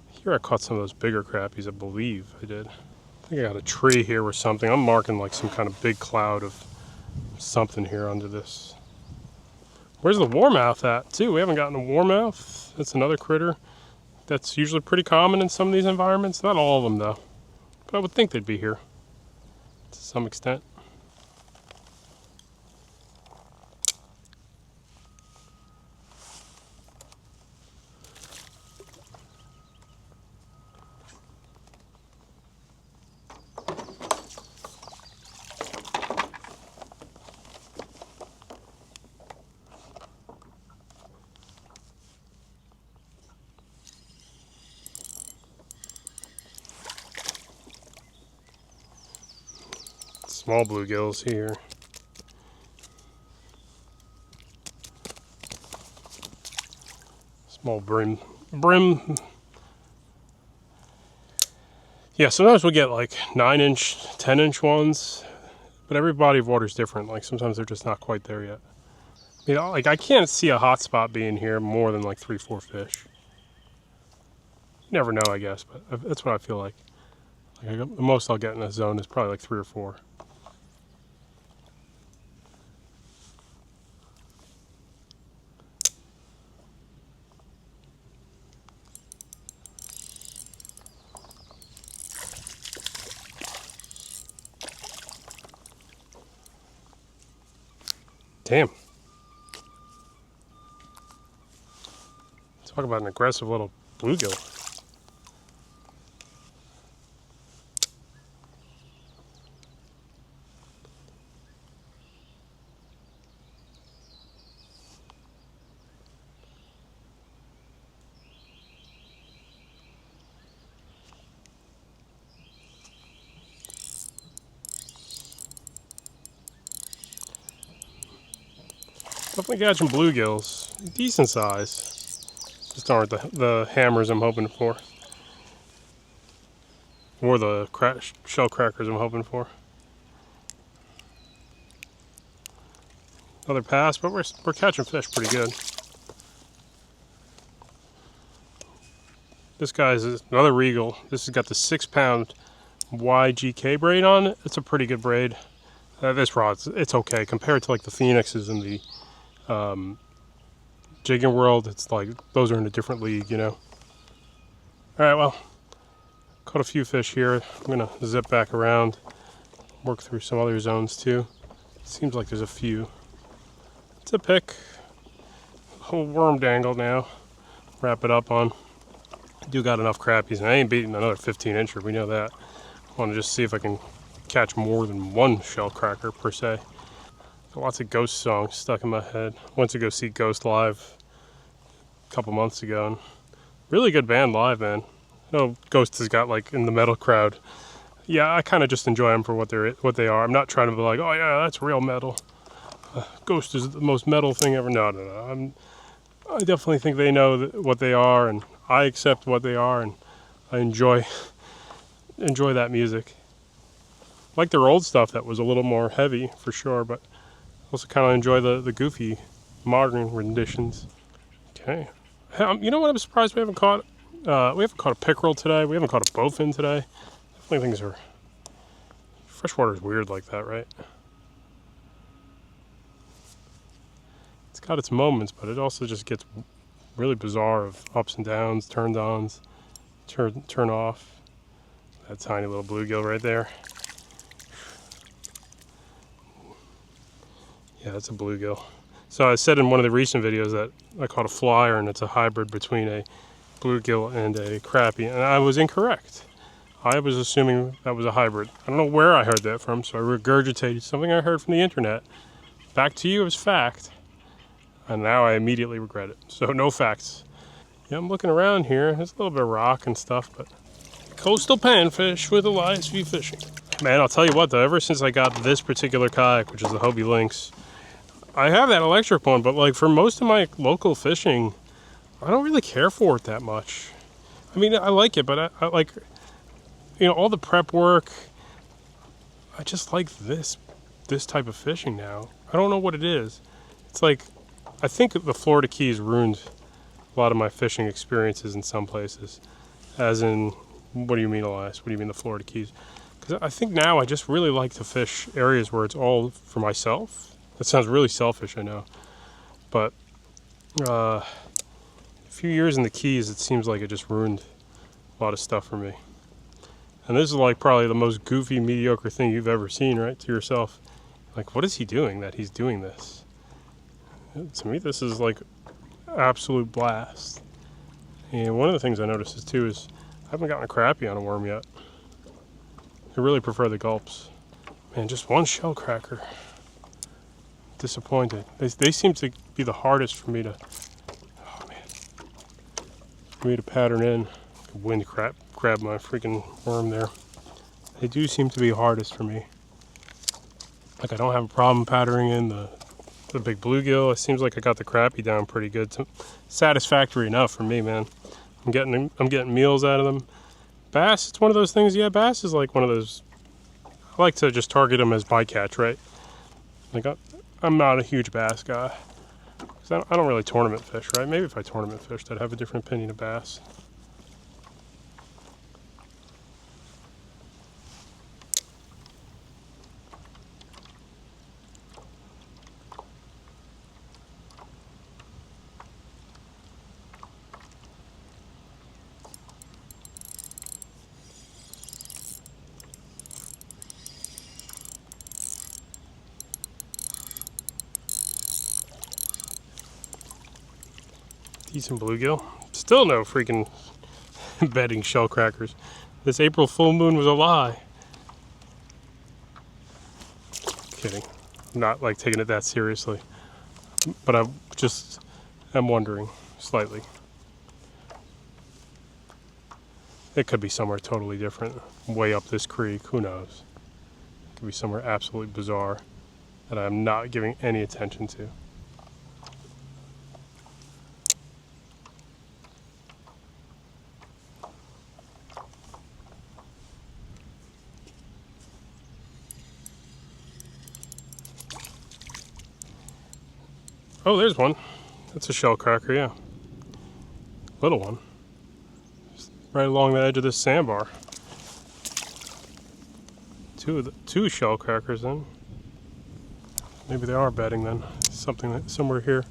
Here I caught some of those bigger crappies, I believe I did. I think I got a tree here or something. I'm marking like some kind of big cloud of something here under this. Where's the warmouth at, too? We haven't gotten a warmouth. That's another critter that's usually pretty common in some of these environments. Not all of them, though. But I would think they'd be here to some extent. Small bluegills here. Small brim. Yeah, sometimes we get like 9-inch, 10-inch ones, but every body of water is different. Like sometimes they're just not quite there yet. You know, like I can't see a hot spot being here more than like 3-4 fish. You never know, I guess, but that's what I feel like. The most I'll get in a zone is probably like 3 or 4. Damn. Talk about an aggressive little bluegill. Definitely catching bluegills. Decent size. Just aren't the hammers I'm hoping for. Or the shellcrackers I'm hoping for. Another pass, but we're catching fish pretty good. This guy's another regal. This has got the 6-pound YGK braid on it. It's a pretty good braid. This rod, it's okay compared to like the Phoenixes and the Jigging World. It's like those are in a different league, you know. All right, well, caught a few fish here. I'm gonna zip back around, work through some other zones too. Seems like there's a few. It's a pick. Whole worm dangle now. Wrap it up on. I do got enough crappies, and I ain't beating another 15-incher. We know that. I want to just see if I can catch more than one shellcracker per se. Got lots of Ghost songs stuck in my head. Went to go see Ghost live a couple months ago, and really good band live, man. I know Ghost has got like in the metal crowd. Yeah, I kind of just enjoy them for what they are. I'm not trying to be like, oh yeah, that's real metal. Ghost is the most metal thing ever. No. I definitely think they know what they are, and I accept what they are, and I enjoy that music. Like their old stuff that was a little more heavy for sure, but also kind of enjoy the goofy modern renditions. Okay, you know what? I'm surprised we haven't caught a pickerel today. We haven't caught a bowfin today. Definitely things are freshwater is weird like that, right? It's got its moments, but it also just gets really bizarre of ups and downs, turn ons, turn off. That tiny little bluegill right there. Yeah, that's a bluegill. So I said in one of the recent videos that I caught a flyer, and it's a hybrid between a bluegill and a crappie, and I was incorrect. I was assuming that was a hybrid. I don't know where I heard that from, so I regurgitated something I heard from the internet back to you as fact, and now I immediately regret it. So no facts. Yeah, I'm looking around here. There's a little bit of rock and stuff, but coastal panfish with Elias V Fishing. Man, I'll tell you what though, ever since I got this particular kayak, which is the Hobie Lynx, I have that electric one, but like for most of my local fishing, I don't really care for it that much. I mean, I like it, but I like, all the prep work. I just like this type of fishing now. I don't know what it is. It's like, I think the Florida Keys ruined a lot of my fishing experiences in some places. As in, what do you mean, Elias? What do you mean the Florida Keys? Because I think now I just really like to fish areas where it's all for myself. That sounds really selfish, I know. But a few years in the Keys, it seems like it just ruined a lot of stuff for me. And this is like probably the most goofy, mediocre thing you've ever seen, right? To yourself. Like, what is he doing that he's doing this? To me, this is like absolute blast. And one of the things I noticed is too is I haven't gotten a crappie on a worm yet. I really prefer the gulps. Man, just one shellcracker. Disappointed. They seem to be the hardest for me to. Oh man. For me to pattern in. Wind grab my freaking worm there. They do seem to be hardest for me. Like I don't have a problem patterning in the big bluegill. It seems like I got the crappie down pretty good. Satisfactory enough for me, man. I'm getting meals out of them. Bass, it's one of those things. Yeah, bass is like one of those. I like to just target them as bycatch, right? Like I'm not a huge bass guy. 'Cause I don't really tournament fish, right? Maybe if I tournament fished, I'd have a different opinion of bass. Decent bluegill. Still no freaking bedding shellcrackers. This April full moon was a lie. Kidding. I'm not like taking it that seriously. But I'm wondering slightly. It could be somewhere totally different. Way up this creek, who knows? It could be somewhere absolutely bizarre that I'm not giving any attention to. Oh, there's one. That's a shellcracker, yeah. Little one. Just right along the edge of this sandbar. Two shellcrackers then. Maybe they are bedding then. Somewhere here.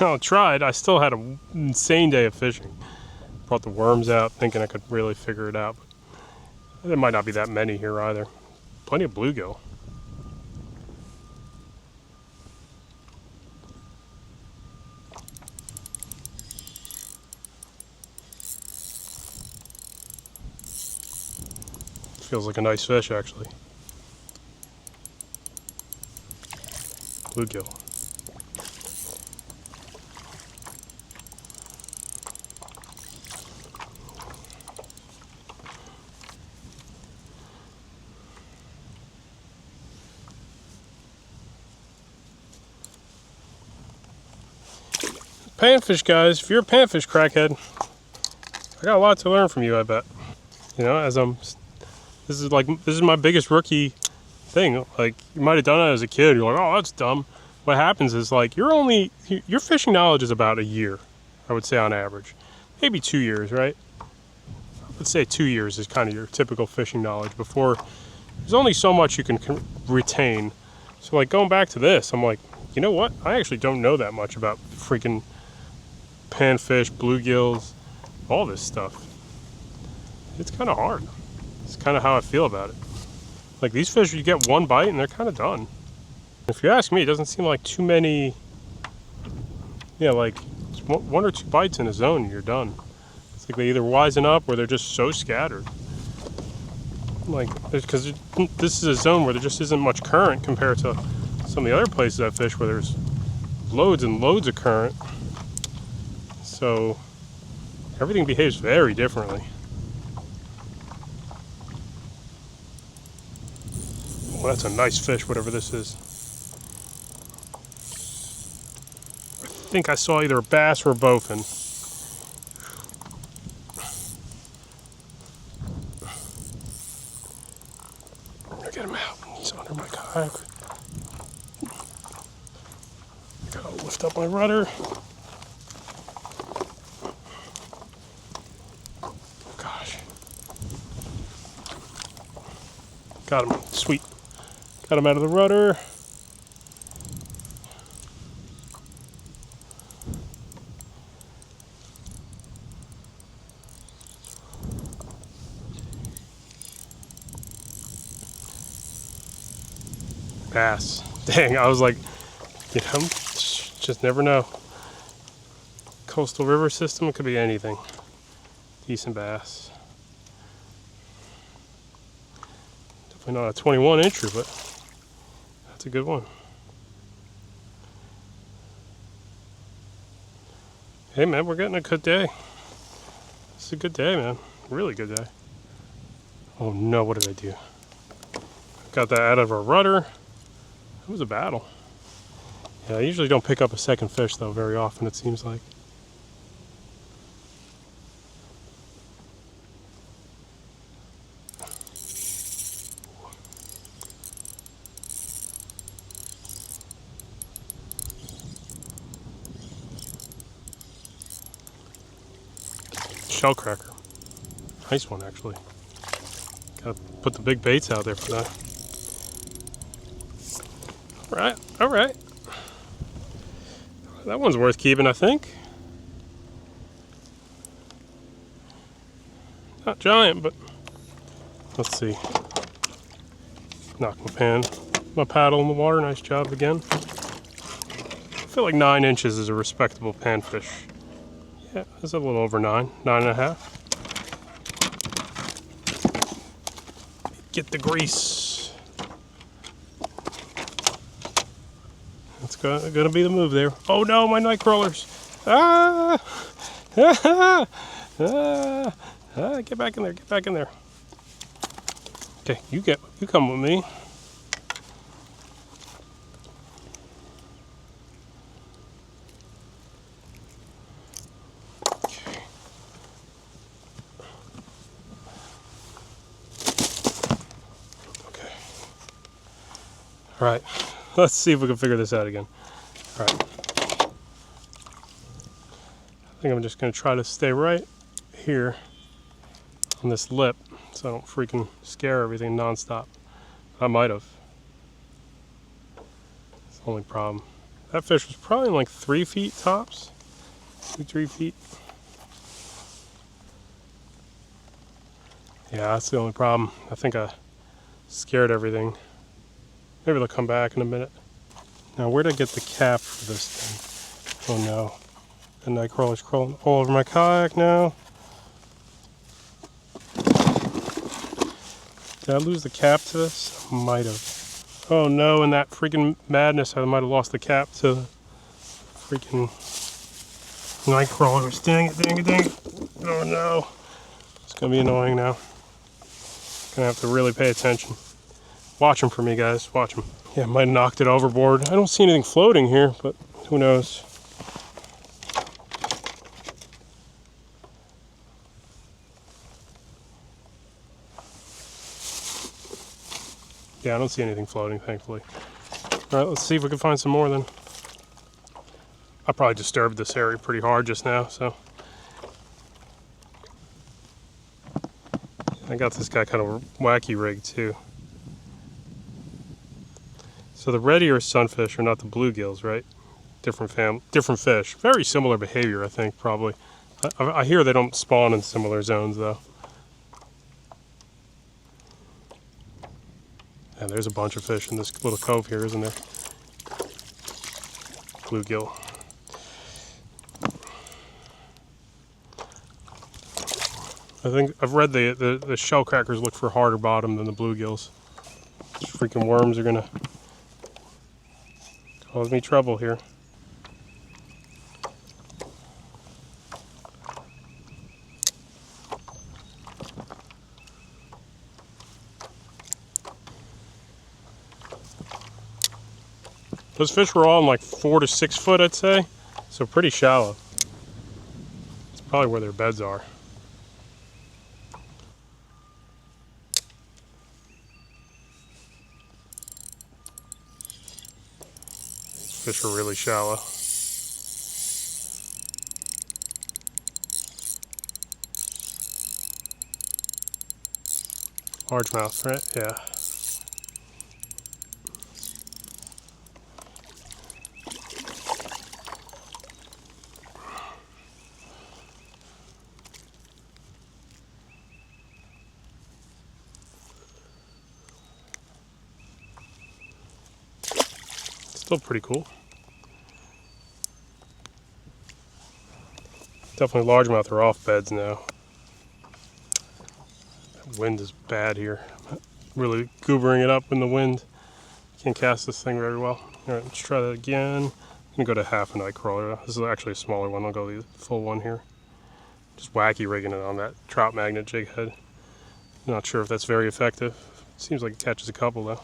I tried. I still had an insane day of fishing. Brought the worms out thinking I could really figure it out. But there might not be that many here either. Plenty of bluegill. Feels like a nice fish, actually. Bluegill. panfish guys, if you're a panfish crackhead, I got a lot to learn from you, I bet. You know, this is my biggest rookie thing. Like, you might have done it as a kid. You're like, oh, that's dumb. What happens is, like, your fishing knowledge is about a year, I would say, on average. Maybe 2 years, right? I would say 2 years is kind of your typical fishing knowledge before. There's only so much you can retain. So, like, going back to this, I'm like, you know what? I actually don't know that much about freaking panfish, bluegills, all this stuff. It's kind of hard. It's kind of how I feel about it. Like, these fish, you get one bite and they're kind of done. If you ask me, it doesn't seem like too many, yeah, like one or two bites in a zone and you're done. It's like they either wisen up or they're just so scattered. Like, because this is a zone where there just isn't much current compared to some of the other places I fish where there's loads and loads of current. So everything behaves very differently. Well, that's a nice fish, whatever this is. I think I saw either a bass or a bowfin. Get him out. He's under my kayak. Gotta lift up my rudder. Gosh. Got him. Sweet. Got him out of the rudder. Bass. Dang, I was like, get him? Just never know. Coastal river system, it could be anything. Decent bass. Definitely not a 21 incher, but that's a good one. Hey man, we're getting a good day. It's a good day, man. Really good day. Oh no, what did I do? Got that out of our rudder. It was a battle. Yeah, I usually don't pick up a second fish though very often, it seems like. Shellcracker. Nice one actually. Gotta put the big baits out there for that. Right, all right. That one's worth keeping, I think. Not giant, but let's see. Knock my paddle in the water. Nice job again. I feel like 9 inches is a respectable panfish. Yeah, it's a little over 9, 9.5. Get the grease. Gonna be the move there. Oh no, my nightcrawlers! Ah! Get back in there! Get back in there! Okay, you come with me. Okay. Okay. All right. Let's see if we can figure this out again. All right. I think I'm just going to try to stay right here on this lip so I don't freaking scare everything nonstop. I might have. That's the only problem. That fish was probably like 3 feet tops. 3 feet. Yeah, that's the only problem. I think I scared everything. Maybe they'll come back in a minute. Now, where'd I get the cap for this thing? Oh no. The nightcrawler's crawling all over my kayak now. Did I lose the cap to this? Might have. Oh no, in that freaking madness, I might have lost the cap to the freaking nightcrawlers. Dang it, dang it, dang it. Oh no. It's gonna be annoying now. Gonna have to really pay attention. Watch them for me, guys. Watch them. Yeah, might have knocked it overboard. I don't see anything floating here, but who knows? Yeah, I don't see anything floating, thankfully. All right, let's see if we can find some more then. I probably disturbed this area pretty hard just now, so. I got this guy kind of wacky rigged too. So the red ear sunfish are not the bluegills, right? Different fish. Very similar behavior, I think, probably. I hear they don't spawn in similar zones, though. Yeah, there's a bunch of fish in this little cove here, isn't there? Bluegill. I think I've read the shellcrackers look for harder bottom than the bluegills. These freaking worms are gonna cause me trouble here. Those fish were all in like 4 to 6 foot, I'd say, so pretty shallow. It's probably where their beds are. These fish are really shallow. Largemouth, right? Yeah. Still pretty cool. Definitely largemouth are off beds now. That wind is bad here. Really goobering it up in the wind. Can't cast this thing very well. Alright, let's try that again. I'm going to go to half a nightcrawler. This is actually a smaller one. I'll go the full one here. Just wacky rigging it on that trout magnet jig head. Not sure if that's very effective. Seems like it catches a couple though.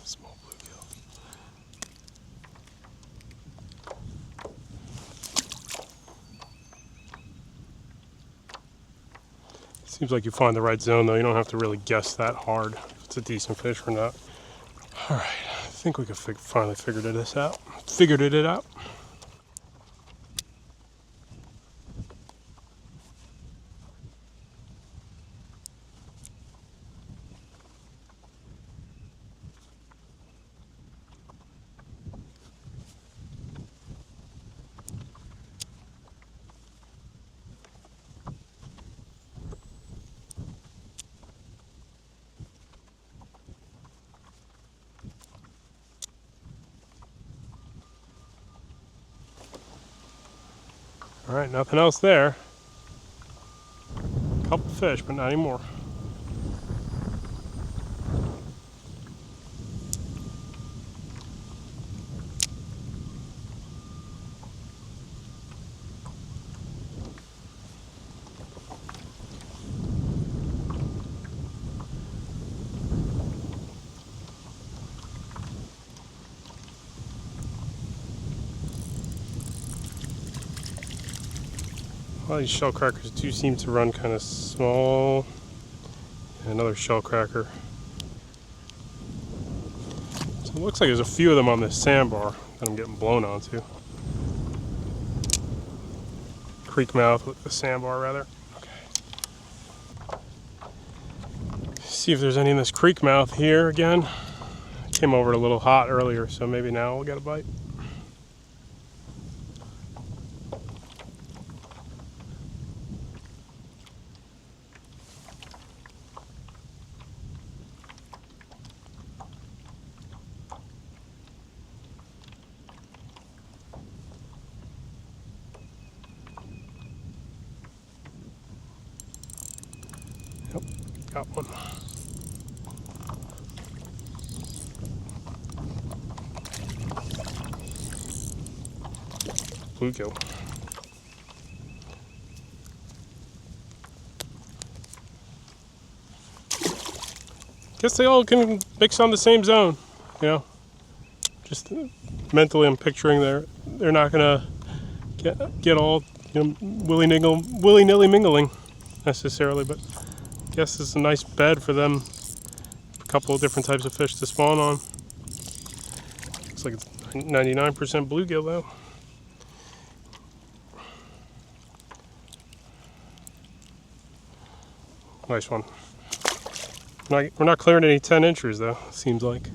Small bluegill. Seems like you find the right zone though. You don't have to really guess that hard if it's a decent fish or not. All right, I think we could finally figured it out. All right, nothing else there. Couple fish, but not anymore. Well, these shellcrackers do seem to run kind of small. Another shellcracker. So it looks like there's a few of them on this sandbar that I'm getting blown onto. Creek mouth with the sandbar, rather. Okay. See if there's any in this creek mouth here again. I came over it a little hot earlier, so maybe now we'll get a bite. Yep, got one. Bluegill. guess they all can mix on the same zone, you know. Just mentally, I'm picturing they're not gonna get all, you know, willy-nilly mingling necessarily, but I guess it's a nice bed for them. A couple of different types of fish to spawn on. Looks like it's 99% bluegill though. Nice one. We're not clearing any 10 inchers though, seems like.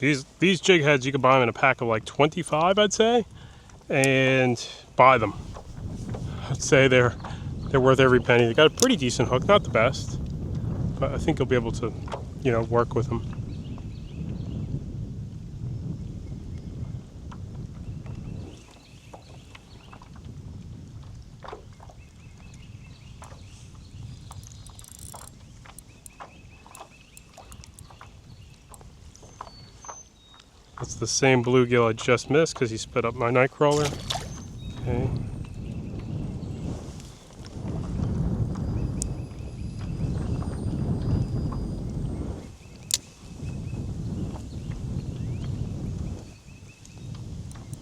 These jig heads, you can buy them in a pack of like 25, I'd say, and buy them. I'd say they're worth every penny. They got a pretty decent hook, not the best, but I think you'll be able to, you know, work with them. That's the same bluegill I just missed because he spit up my nightcrawler. Okay.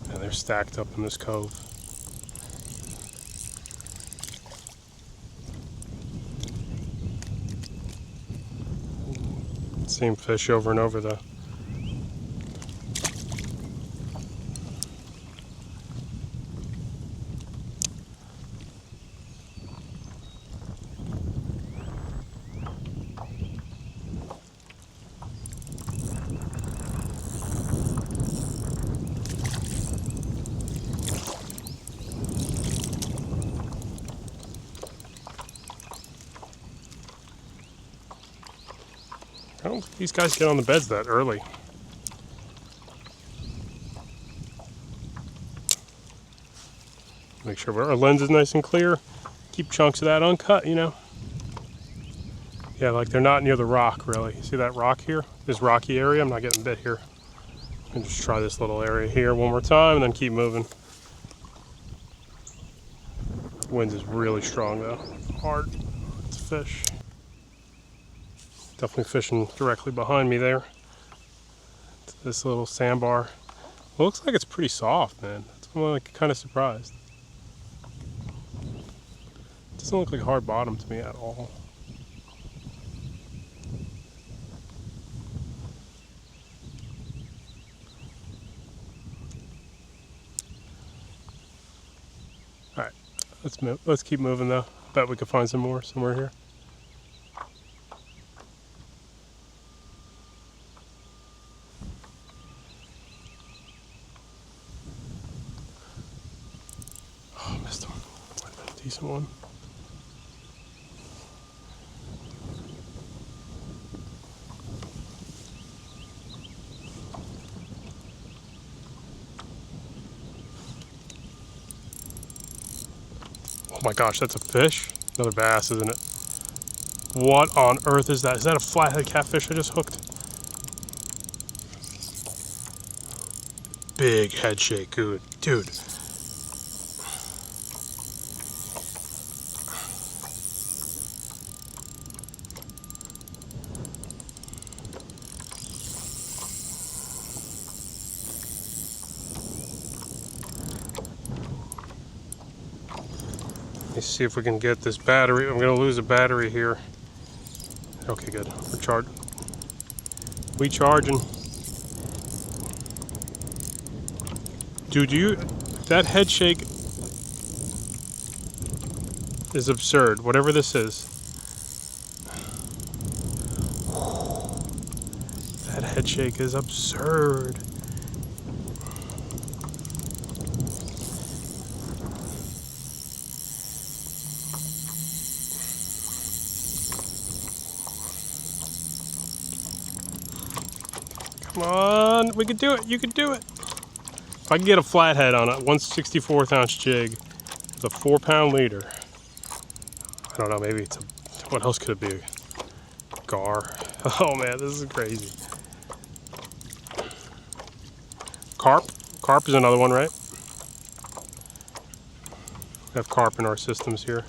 Yeah, they're stacked up in this cove. Same fish over and over though. I don't think these guys get on the beds that early. Make sure our lens is nice and clear. Keep chunks of that uncut, you know. Yeah, like they're not near the rock, really. See that rock here? This rocky area? I'm not getting bit here. And just try this little area here one more time and then keep moving. The wind is really strong though. Hard to fish. Definitely fishing directly behind me there. It's this little sandbar. It looks like it's pretty soft, man. I'm like kind of surprised. It doesn't look like hard bottom to me at all. All right, let's move. Let's keep moving though. Bet we could find some more somewhere here. Missed one. Might have been a decent one. Oh my gosh, that's a fish? Another bass, isn't it? What on earth is that? Is that a flathead catfish I just hooked? Big head shake, dude. Let's see if we can get this battery. I'm gonna lose a battery here. Okay, good. We're recharging. Dude, that head shake is absurd. Whatever this is. That head shake is absurd. Come on, we can do it, you can do it. If I can get a flathead on a 1/64 ounce jig with a 4-pound leader, I don't know, maybe it's a, what else could it be? Gar. Oh man, this is crazy. Carp. Carp is another one, right? We have carp in our systems here.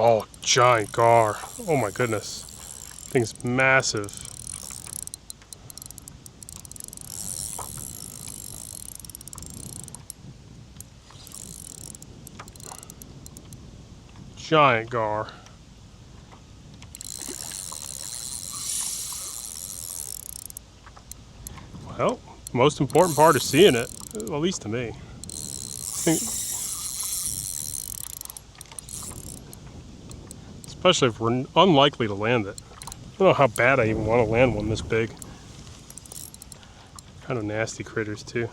Oh, giant gar. Oh my goodness. Thing's massive. Giant gar. Well, most important part is seeing it, at least to me. Especially if we're unlikely to land it. I don't know how bad I even want to land one this big. Kind of nasty critters too.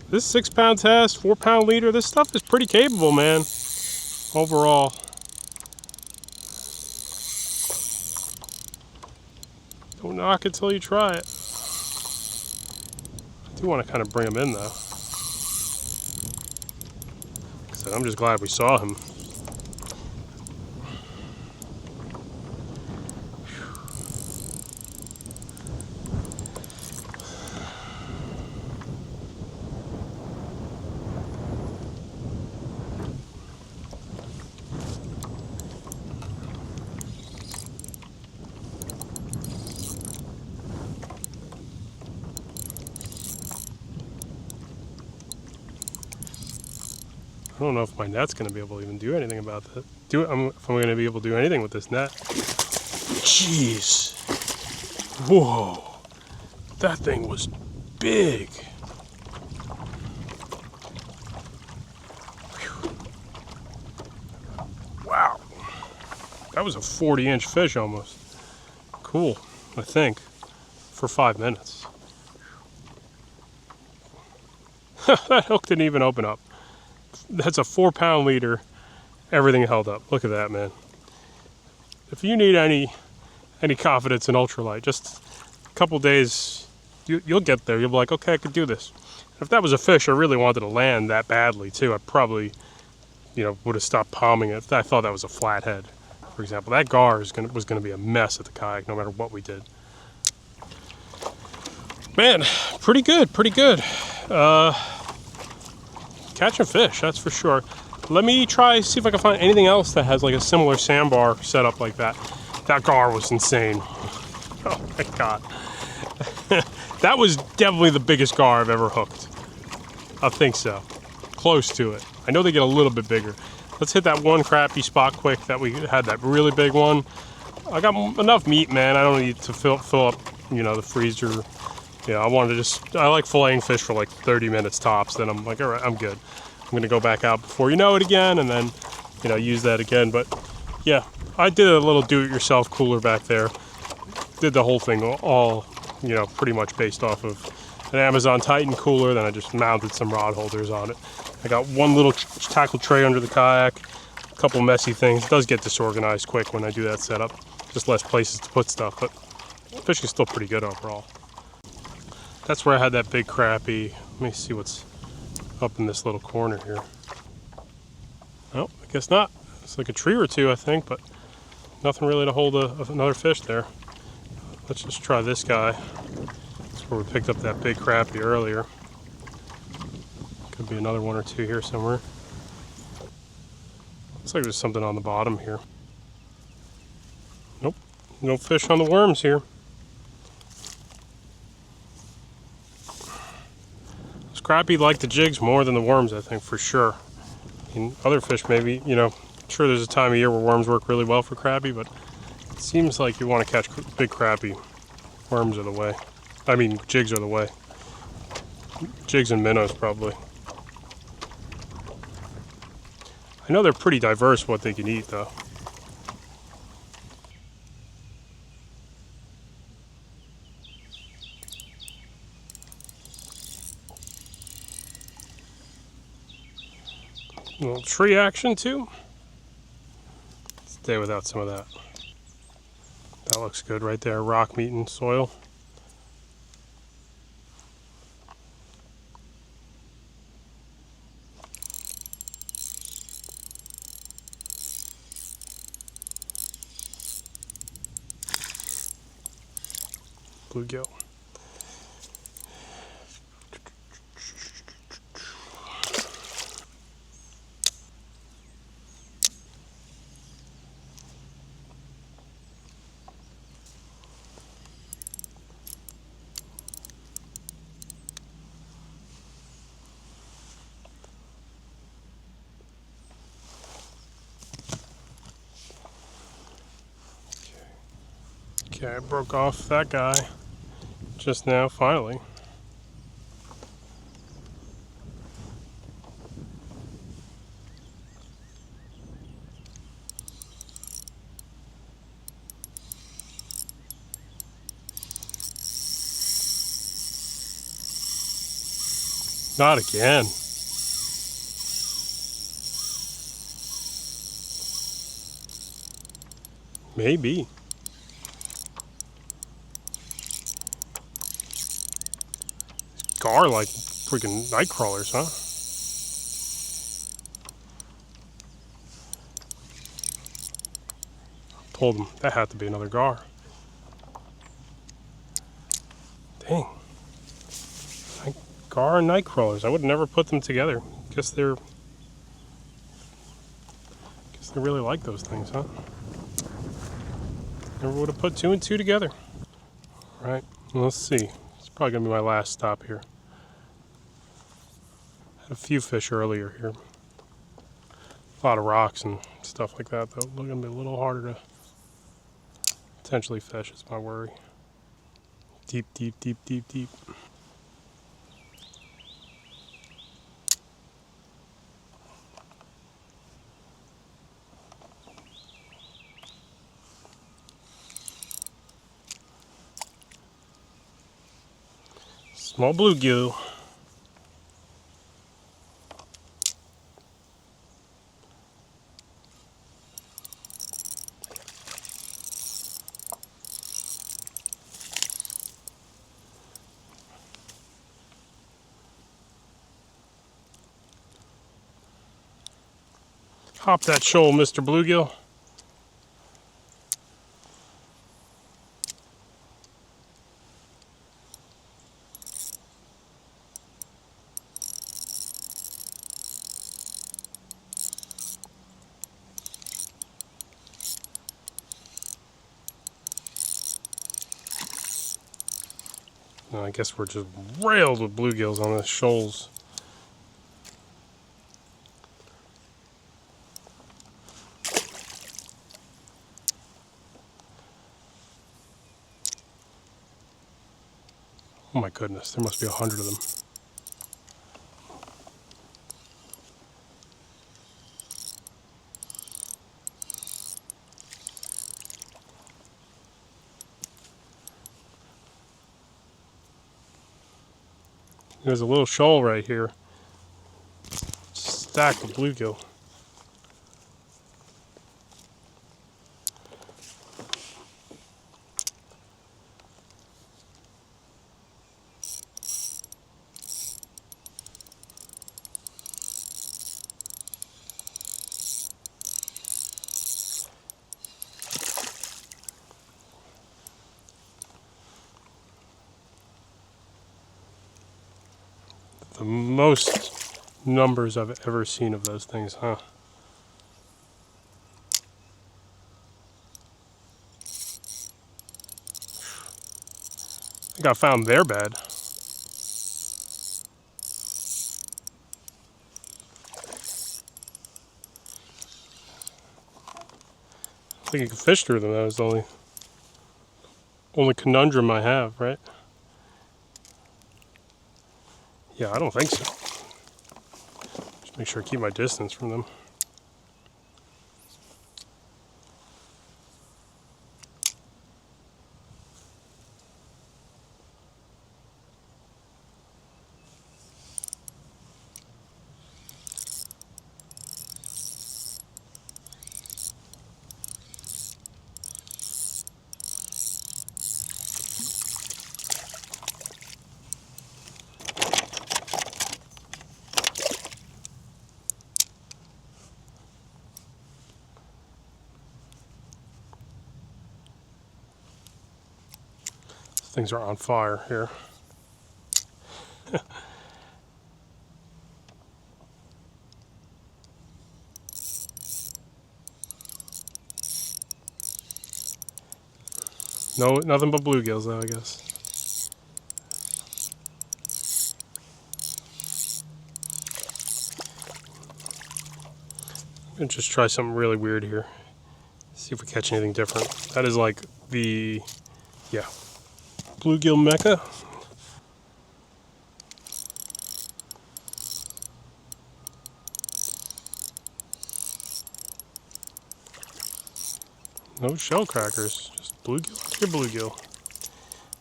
This 6 pound test, 4 pound leader, this stuff is pretty capable, man. Overall. Don't knock it till you try it. I do want to kind of bring him in though. So I'm just glad we saw him. I don't know if my net's going to be able to even do anything about that. If I'm going to be able to do anything with this net. Jeez. Whoa. That thing was big. Whew. Wow. That was a 40-inch fish almost. Cool, I think, for 5 minutes. That hook didn't even open up. That's a 4 pound leader. Everything held up. Look at that, man. If you need any confidence in ultralight, just a couple days, you'll get there. You'll be like, okay, I could do this. If that was a fish I really wanted to land that badly too, I probably, would have stopped palming it. If I thought that was a flathead, for example. That gar was gonna be a mess at the kayak, no matter what we did. Man, pretty good, pretty good. Catching fish, that's for sure. Let me try, see if I can find anything else that has like a similar sandbar setup like that. That gar was insane. Oh my God. That was definitely the biggest gar I've ever hooked. I think so. Close to it. I know they get a little bit bigger. Let's hit that one crappie spot quick that we had, that really big one. I got enough meat, man. I don't need to fill up, the freezer. I like filleting fish for like 30 minutes tops. Then I'm like, all right, I'm good. I'm gonna go back out before you know it again, and then, use that again. But yeah, I did a little do-it-yourself cooler back there. Did the whole thing all, pretty much based off of an Amazon Titan cooler. Then I just mounted some rod holders on it. I got one little tackle tray under the kayak, a couple messy things. It does get disorganized quick when I do that setup. Just less places to put stuff, but fishing is still pretty good overall. That's where I had that big crappie. Let me see what's up in this little corner here. Oh, I guess not. It's like a tree or two, I think, but nothing really to hold another fish there. Let's just try this guy. That's where we picked up that big crappie earlier. Could be another one or two here somewhere. Looks like there's something on the bottom here. Nope, no fish on the worms here. Crappie like the jigs more than the worms, I think, for sure. Other fish maybe, sure there's a time of year where worms work really well for crappie, but it seems like you want to catch big crappie. Worms are the way. I mean, jigs are the way. Jigs and minnows, probably. I know they're pretty diverse what they can eat, though. A little tree action too. stay without some of that. That looks good right there, rock meat and soil. Bluegill. Okay, I broke off that guy just now, finally. Not again. Maybe. Gar like freaking nightcrawlers, huh? Pulled them. That had to be another gar. Dang. Gar and nightcrawlers. I would never put them together. Guess they're really like those things, huh? Never would have put 2 and 2 together. All right, well, let's see. It's probably gonna be my last stop here. Had a few fish earlier here. A lot of rocks and stuff like that, though. They're gonna be a little harder to potentially fish, is my worry. Deep, deep, deep, deep, deep. Small bluegill. Hop that shoal, Mr. Bluegill. No, I guess we're just railed with bluegills on the shoals. Oh my goodness, there must be 100 of them. There's a little shoal right here. Stacked with bluegill. The most numbers I've ever seen of those things, huh? I think I found their bed. I think you can fish through them. That was the only conundrum I have, right? Yeah, I don't think so. Just make sure I keep my distance from them. Things are on fire here. No, nothing but bluegills though, I guess. I'm gonna just try something really weird here. See if we catch anything different. That is like the, yeah, bluegill mecca. No shellcrackers, just bluegill after bluegill.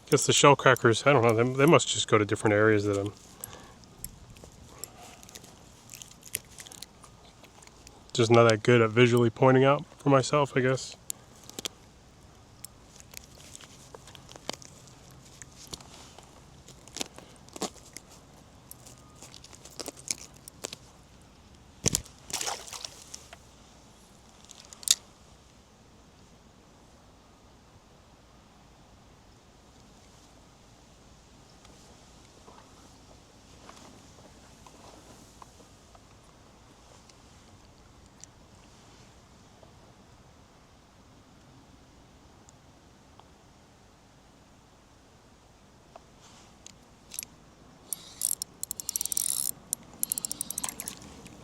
Guess the shellcrackers, I don't know, they must just go to different areas that I'm just not that good at visually pointing out for myself, I guess.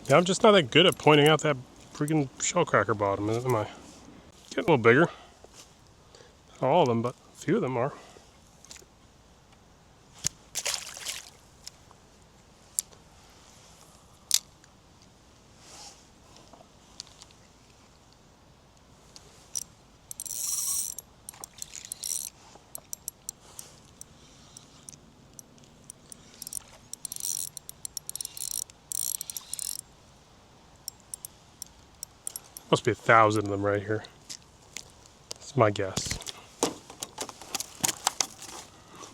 Yeah, I'm just not that good at pointing out that freaking shellcracker bottom, am I? Getting a little bigger. Not all of them, but a few of them are. Must be 1,000 of them right here. That's my guess.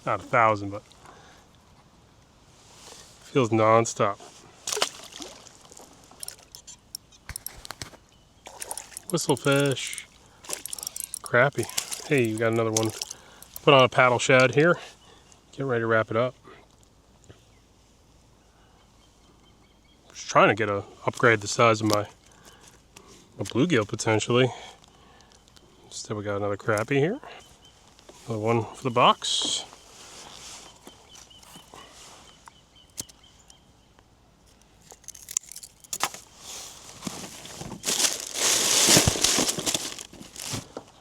Not 1,000, but feels non-stop. Whistlefish. Crappie. Hey, you got another one. Put on a paddle shad here. Get ready to wrap it up. Just trying to upgrade the size of my bluegill potentially. Instead we got another crappie here. Another one for the box.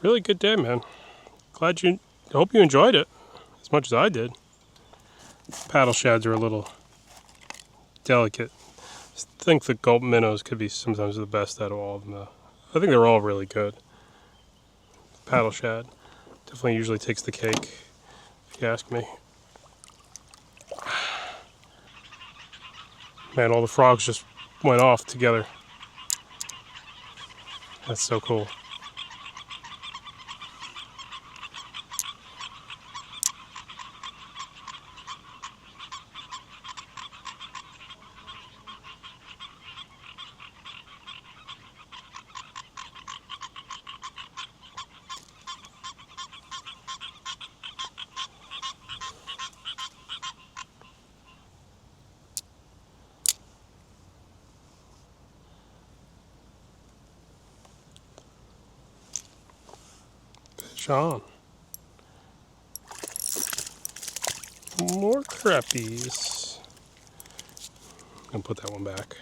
Really good day, man. Hope you enjoyed it as much as I did. Paddle shads are a little delicate. I think the Gulp minnows could be sometimes the best out of all of them though. I think they're all really good. Paddle shad definitely usually takes the cake, if you ask me. Man, all the frogs just went off together. That's so cool. On. More crappies. I'm gonna put that one back.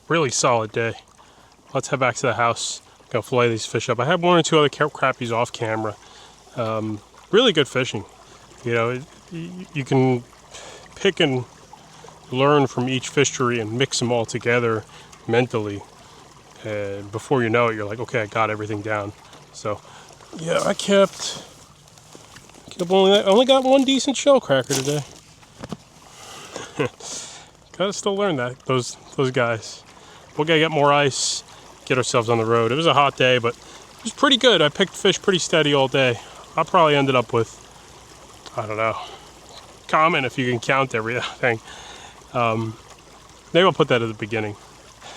Really solid day. Let's head back to the house. Go fillet these fish up. I had one or two other crappies off camera. Really good fishing. You know, you can pick and learn from each fishery and mix them all together mentally. And before you know it, you're like, okay, I got everything down. So, yeah, I only got one decent shellcracker today. Gotta still learn those guys. We're gonna get more ice, get ourselves on the road. It was a hot day, but it was pretty good. I picked fish pretty steady all day. I probably ended up with I don't know. Comment if you can count everything. Maybe I'll put that at the beginning.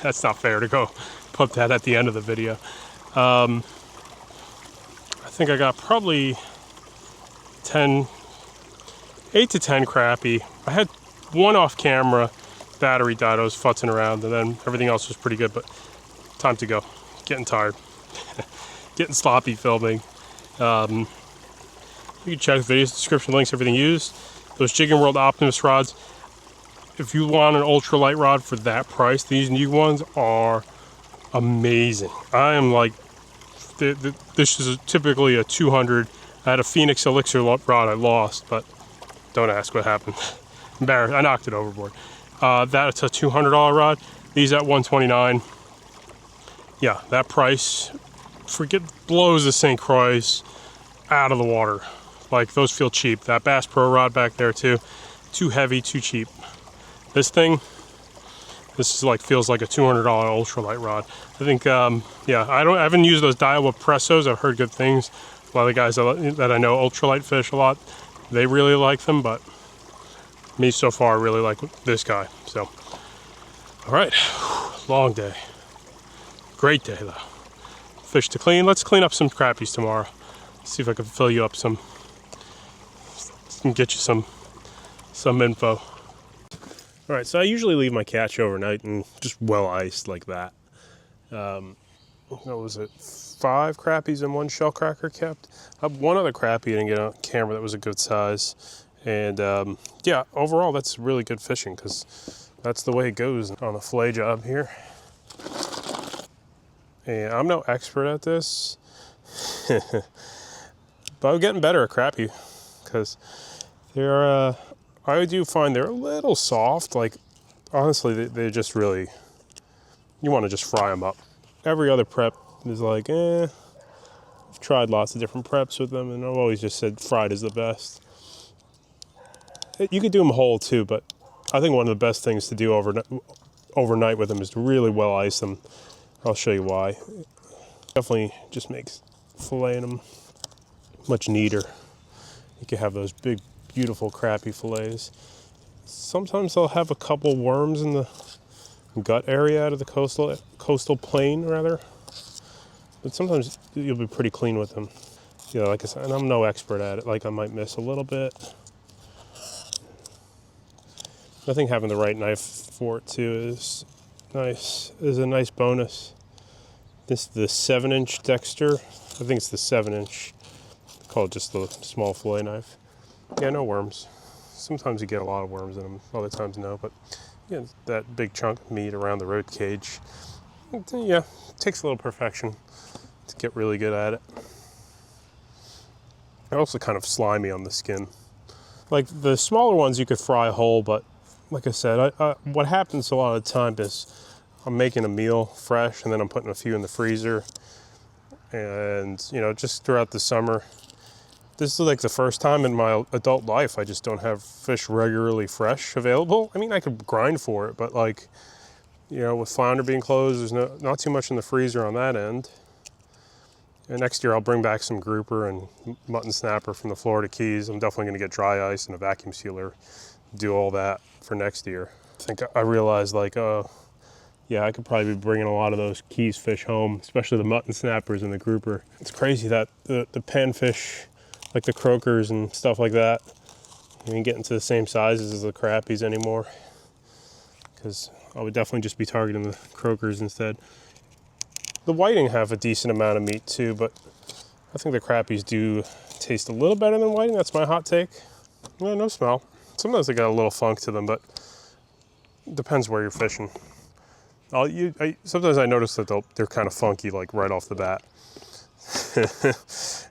That's not fair to go put that at the end of the video. I think I got probably 8 to 10 crappie. I had one off camera, battery died, I was futzing around, and then everything else was pretty good, but time to go. Getting tired. Getting sloppy filming. You can check the video description links, everything used. Those Jigging World Optimus rods. If you want an ultralight rod for that price, these new ones are amazing. I am like, this is typically a 200. I had a Phoenix Elixir rod I lost, but don't ask what happened. Embarrassed, I knocked it overboard. That's a $200 rod. These at $129. Yeah, that price, blows the St. Croix out of the water. Like, those feel cheap. That Bass Pro rod back there too. Too heavy, too cheap. This thing, this is like, feels like a $200 ultralight rod. I think, yeah, I haven't used those Daiwa Pressos. I've heard good things. A lot of the guys that I know ultralight fish a lot, they really like them, but me so far, I really like this guy. So, all right, long day. Great day though. Fish to clean. Let's clean up some crappies tomorrow. See if I can fill you up some and get you some info. All right, so I usually leave my catch overnight and just well iced like that. What was it? 5 crappies and 1 shellcracker kept. I have one other crappie I didn't get on camera that was a good size. And yeah, overall that's really good fishing because that's the way it goes on a fillet job here. And I'm no expert at this, but I'm getting better at crappie because they're, I do find they're a little soft. Like, honestly, they're just really, you want to just fry them up. Every other prep is like, I've tried lots of different preps with them, and I've always just said fried is the best. You could do them whole too, but I think one of the best things to do overnight with them is to really well ice them. I'll show you why. Definitely just makes filleting them much neater. You can have those big, beautiful crappie fillets. Sometimes they'll have a couple worms in the gut area out of the coastal plain rather, but sometimes you'll be pretty clean with them. Yeah, like I said, and I'm no expert at it. Like, I might miss a little bit. I think having the right knife for it too is nice. Is a nice bonus. This is the 7-inch Dexter. I think it's the 7-inch. Call it just the small fillet knife. Yeah, no worms. Sometimes you get a lot of worms in them. Other times no, but yeah, that big chunk of meat around the rib cage. Yeah, it takes a little perfection to get really good at it. They're also kind of slimy on the skin. Like, the smaller ones you could fry whole, but like I said, what happens a lot of the time is I'm making a meal fresh and then I'm putting a few in the freezer. And, you know, just throughout the summer, this is like the first time in my adult life I just don't have fish regularly fresh available. I mean, I could grind for it, but like, you know, with flounder being closed, there's not too much in the freezer on that end. And next year I'll bring back some grouper and mutton snapper from the Florida Keys. I'm definitely going to get dry ice and a vacuum sealer, do all that for next year. I think I realized, like, yeah, I could probably be bringing a lot of those Keys fish home, especially the mutton snappers and the grouper. It's crazy that the panfish, like the croakers and stuff like that, you ain't getting to the same sizes as the crappies anymore, because I would definitely just be targeting the croakers instead. The whiting have a decent amount of meat too, but I think the crappies do taste a little better than whiting. That's my hot take. Yeah, no smell. Sometimes they got a little funk to them, but it depends where you're fishing. Sometimes I notice that they're kind of funky, like right off the bat.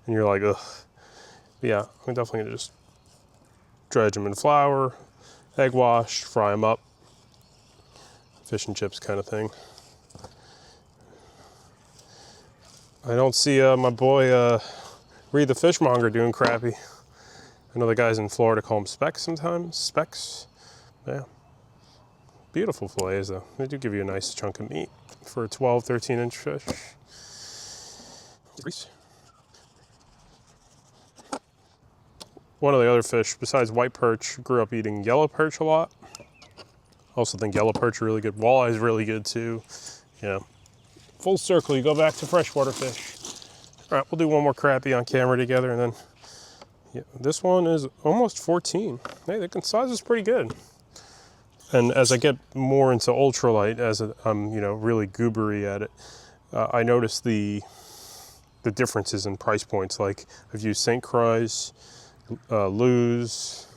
And you're like, ugh. But yeah, I'm definitely gonna just dredge them in flour, egg wash, fry them up. Fish and chips kind of thing. I don't see my boy Reed the Fishmonger doing crappie. I know the guys in Florida call them specks sometimes. Specks. Yeah. Beautiful fillets though. They do give you a nice chunk of meat for a 12, 13-inch fish. one of the other fish, besides white perch, grew up eating yellow perch a lot. Also think yellow perch are really good. Walleye is really good too. Yeah. Full circle, you go back to freshwater fish. All right, we'll do one more crappie on camera together, and then this one is almost 14. Hey, the size is pretty good. And as I get more into ultralight, as I'm really goobery at it, I notice the differences in price points. Like I've used St. Croix, Lew's,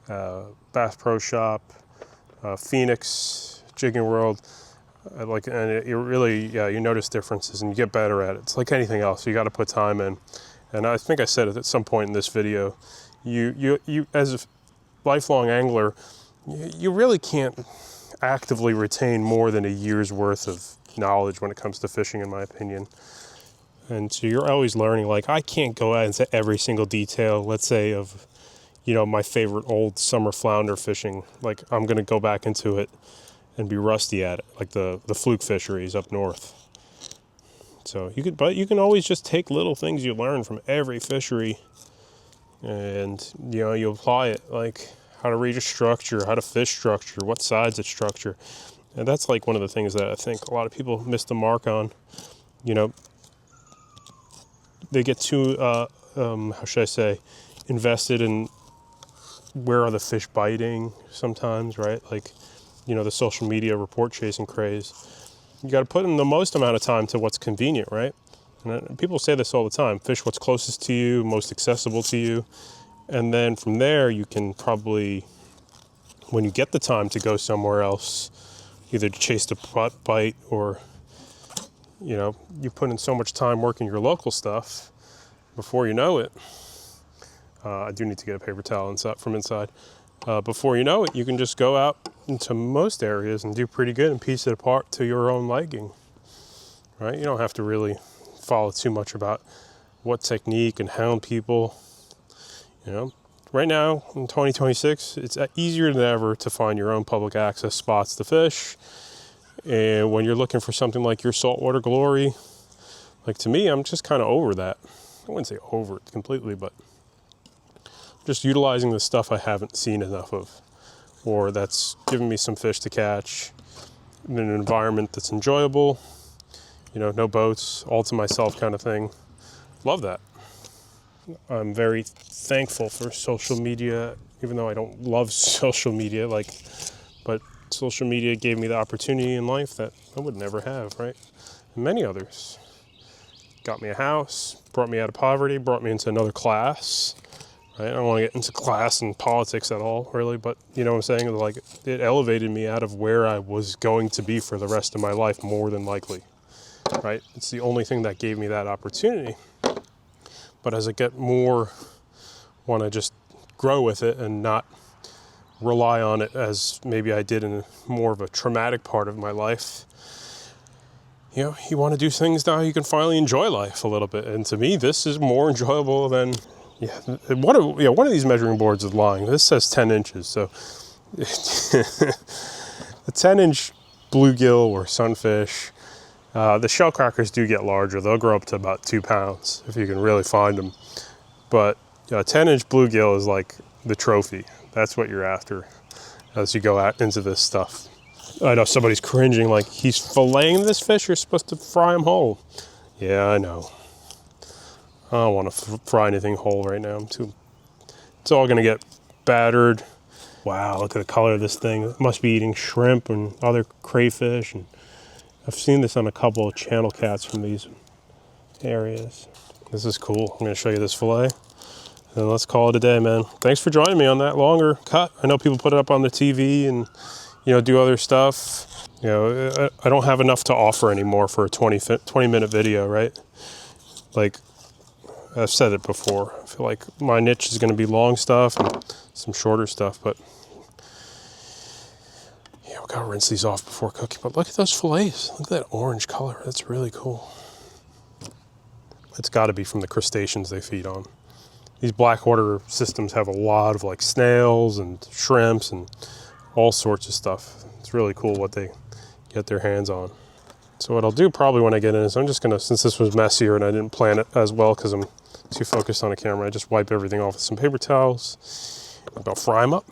Bass Pro Shop, Phoenix, Jigging World. You really, you notice differences and you get better at it. It's like anything else, you got to put time in. And I think I said it at some point in this video, you as a lifelong angler, you really can't actively retain more than a year's worth of knowledge when it comes to fishing, in my opinion. And so you're always learning. Like, I can't go out into every single detail, let's say, of my favorite old summer flounder fishing. Like, I'm going to go back into it and be rusty at it, like the fluke fisheries up north. So you can always just take little things you learn from every fishery, and you apply it, like how to read a structure, how to fish structure, what sides it structure. And that's like one of the things that I think a lot of people miss the mark on. They get too how should I say, invested in where are the fish biting sometimes, right? Like, the social media report chasing craze. You got to put in the most amount of time to what's convenient, right? And people say this all the time: fish what's closest to you, most accessible to you. And then from there, you can probably, when you get the time to go somewhere else, either to chase the bite or, you put in so much time working your local stuff, before you know it, I do need to get a paper towel from inside. Before you know it, you can just go out into most areas and do pretty good and piece it apart to your own liking, right? You don't have to really follow too much about what technique and hound people. Right now in 2026, it's easier than ever to find your own public access spots to fish. And when you're looking for something like your saltwater glory, like, to me, I'm just kind of over that. I wouldn't say over it completely, but just utilizing the stuff I haven't seen enough of, or that's giving me some fish to catch in an environment that's enjoyable, no boats, all to myself kind of thing. Love that. I'm very thankful for social media, even though I don't love social media, but social media gave me the opportunity in life that I would never have, right? And many others. Got me a house, brought me out of poverty, brought me into another class. Right? I don't want to get into class and politics at all, really, but you know what I'm saying? Like, it elevated me out of where I was going to be for the rest of my life, more than likely, right? It's the only thing that gave me that opportunity. But as I get more, want to just grow with it and not rely on it as maybe I did in more of a traumatic part of my life. You want to do things now you can finally enjoy life a little bit. And to me, this is more enjoyable than, one of these measuring boards is lying. This says 10 inches. So a 10-inch bluegill or sunfish, the shellcrackers do get larger. They'll grow up to about 2 pounds if you can really find them. But a 10-inch bluegill is like the trophy. That's what you're after as you go out into this stuff. I know somebody's cringing, like, he's filleting this fish, you're supposed to fry him whole. Yeah, I know. I don't want to fry anything whole right now. It's all going to get battered. Wow, look at the color of this thing. It must be eating shrimp and other crayfish. And I've seen this on a couple of channel cats from these areas. This is cool. I'm going to show you this fillet. And let's call it a day, man. Thanks for joining me on that longer cut. I know people put it up on the TV and do other stuff. I don't have enough to offer anymore for a 20-minute video, right? Like, I've said it before. I feel like my niche is going to be long stuff and some shorter stuff, but we gotta rinse these off before cooking. But look at those fillets. Look at that orange color. That's really cool. It's got to be from the crustaceans they feed on. These blackwater systems have a lot of like snails and shrimps and all sorts of stuff. It's really cool what they get their hands on. So what I'll do probably when I get in is I'm just gonna, since this was messier and I didn't plan it as well because I'm too focused on the camera, I just wipe everything off with some paper towels. I'll fry them up.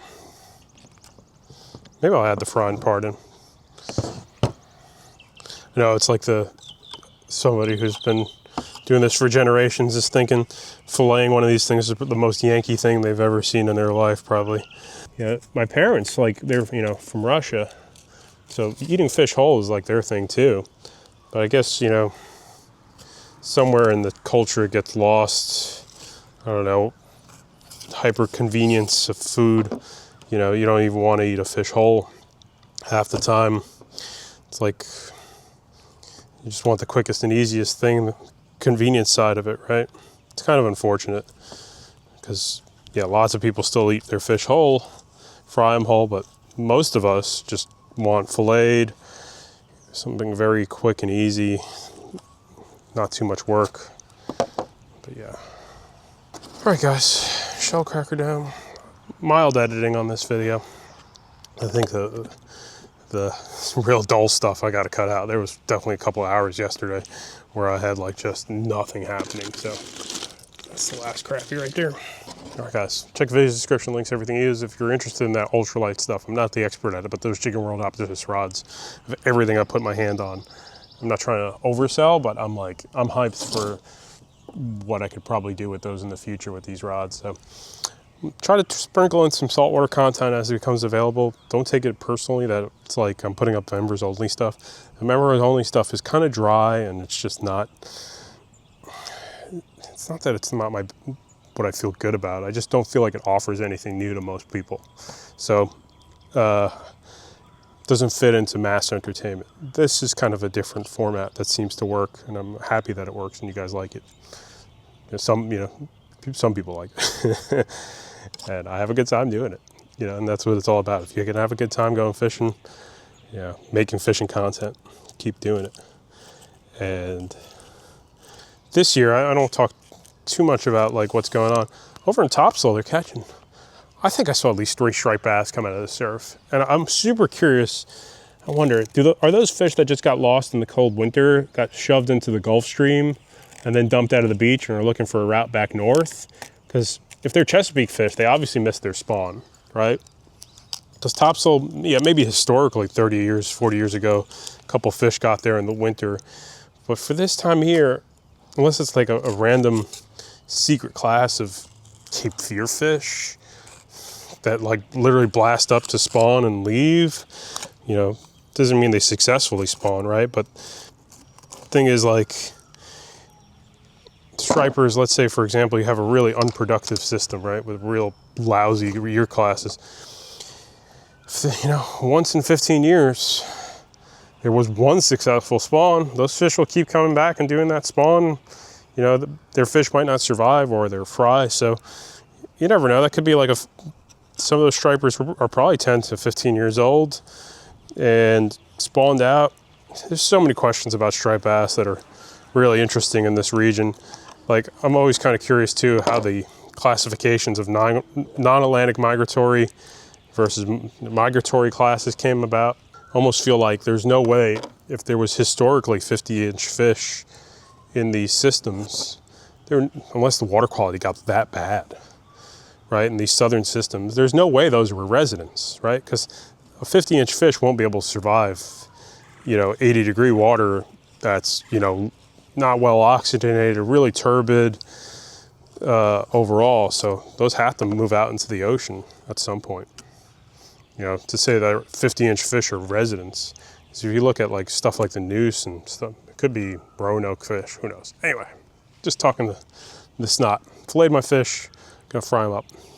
Maybe I'll add the frying part in. You know, it's like somebody who's been doing this for generations is thinking filleting one of these things is the most Yankee thing they've ever seen in their life, probably. Yeah, my parents, like, they're, you know, from Russia, so eating fish whole is like their thing too. But I guess, you know, somewhere in the culture it gets lost. I don't know, hyper convenience of food. You know, you don't even want to eat a fish whole half the time. It's like you just want the quickest and easiest thing, the convenience side of it, right? It's kind of unfortunate because, yeah, lots of people still eat their fish whole, fry them whole, but most of us just want filleted, something very quick and easy, not too much work. But yeah. All right, guys, shellcracker down. Mild editing on this video. I think the real dull stuff I got to cut out. There was definitely a couple of hours yesterday where I had like just nothing happening. So that's the last crappie right there. All right, guys, check the video description links, everything is. If you're interested in that ultralight stuff, I'm not the expert at it, but those Jigging World optimist rods, everything I put my hand on. I'm not trying to oversell, but I'm hyped for what I could probably do with those in the future with these rods. So try to sprinkle in some saltwater content as it becomes available. Don't take it personally that it's like I'm putting up members only stuff. The members only stuff is kind of dry and it's just not, it's not that it's not what I feel good about. I just don't feel like it offers anything new to most people. So, doesn't fit into mass entertainment. This is kind of a different format that seems to work, and I'm happy that it works and you guys like it. Some people like it. And I have a good time doing it, you know, and that's what it's all about. If you can have a good time going fishing, yeah, making fishing content, keep doing it. And this year, I don't talk too much about like what's going on. Over in Topsail, they're catching, I think I saw at least 3 striped bass come out of the surf. And I'm super curious. I wonder, are those fish that just got lost in the cold winter, got shoved into the Gulf Stream and then dumped out of the beach and are looking for a route back north? Because if they're Chesapeake fish, they obviously missed their spawn, right? Because Topsail, yeah, maybe historically 30 years, 40 years ago, a couple fish got there in the winter. But for this time of year, unless it's like a random secret class of Cape Fear fish that like literally blast up to spawn and leave, you know, doesn't mean they successfully spawn, right? But the thing is, like, stripers, let's say, for example, you have a really unproductive system, right, with real lousy year classes. You know, once in 15 years, there was one successful spawn. Those fish will keep coming back and doing that spawn. You know, their fish might not survive or they're fry. So you never know. That could be like some of those stripers are probably 10 to 15 years old and spawned out. There's so many questions about striped bass that are really interesting in this region. Like, I'm always kind of curious too how the classifications of non-Atlantic migratory versus migratory classes came about. Almost feel like there's no way, if there was historically 50-inch fish in these systems, unless the water quality got that bad, right, in these southern systems, there's no way those were residents, right? Because a 50-inch fish won't be able to survive, you know, 80-degree water that's, you know, not well oxygenated, really turbid overall. So those have to move out into the ocean at some point. You know, to say that 50-inch fish are residents. So if you look at like stuff like the noose and stuff, it could be Roanoke fish, who knows. Anyway, just talking the snot. Filleted my fish, gonna fry them up.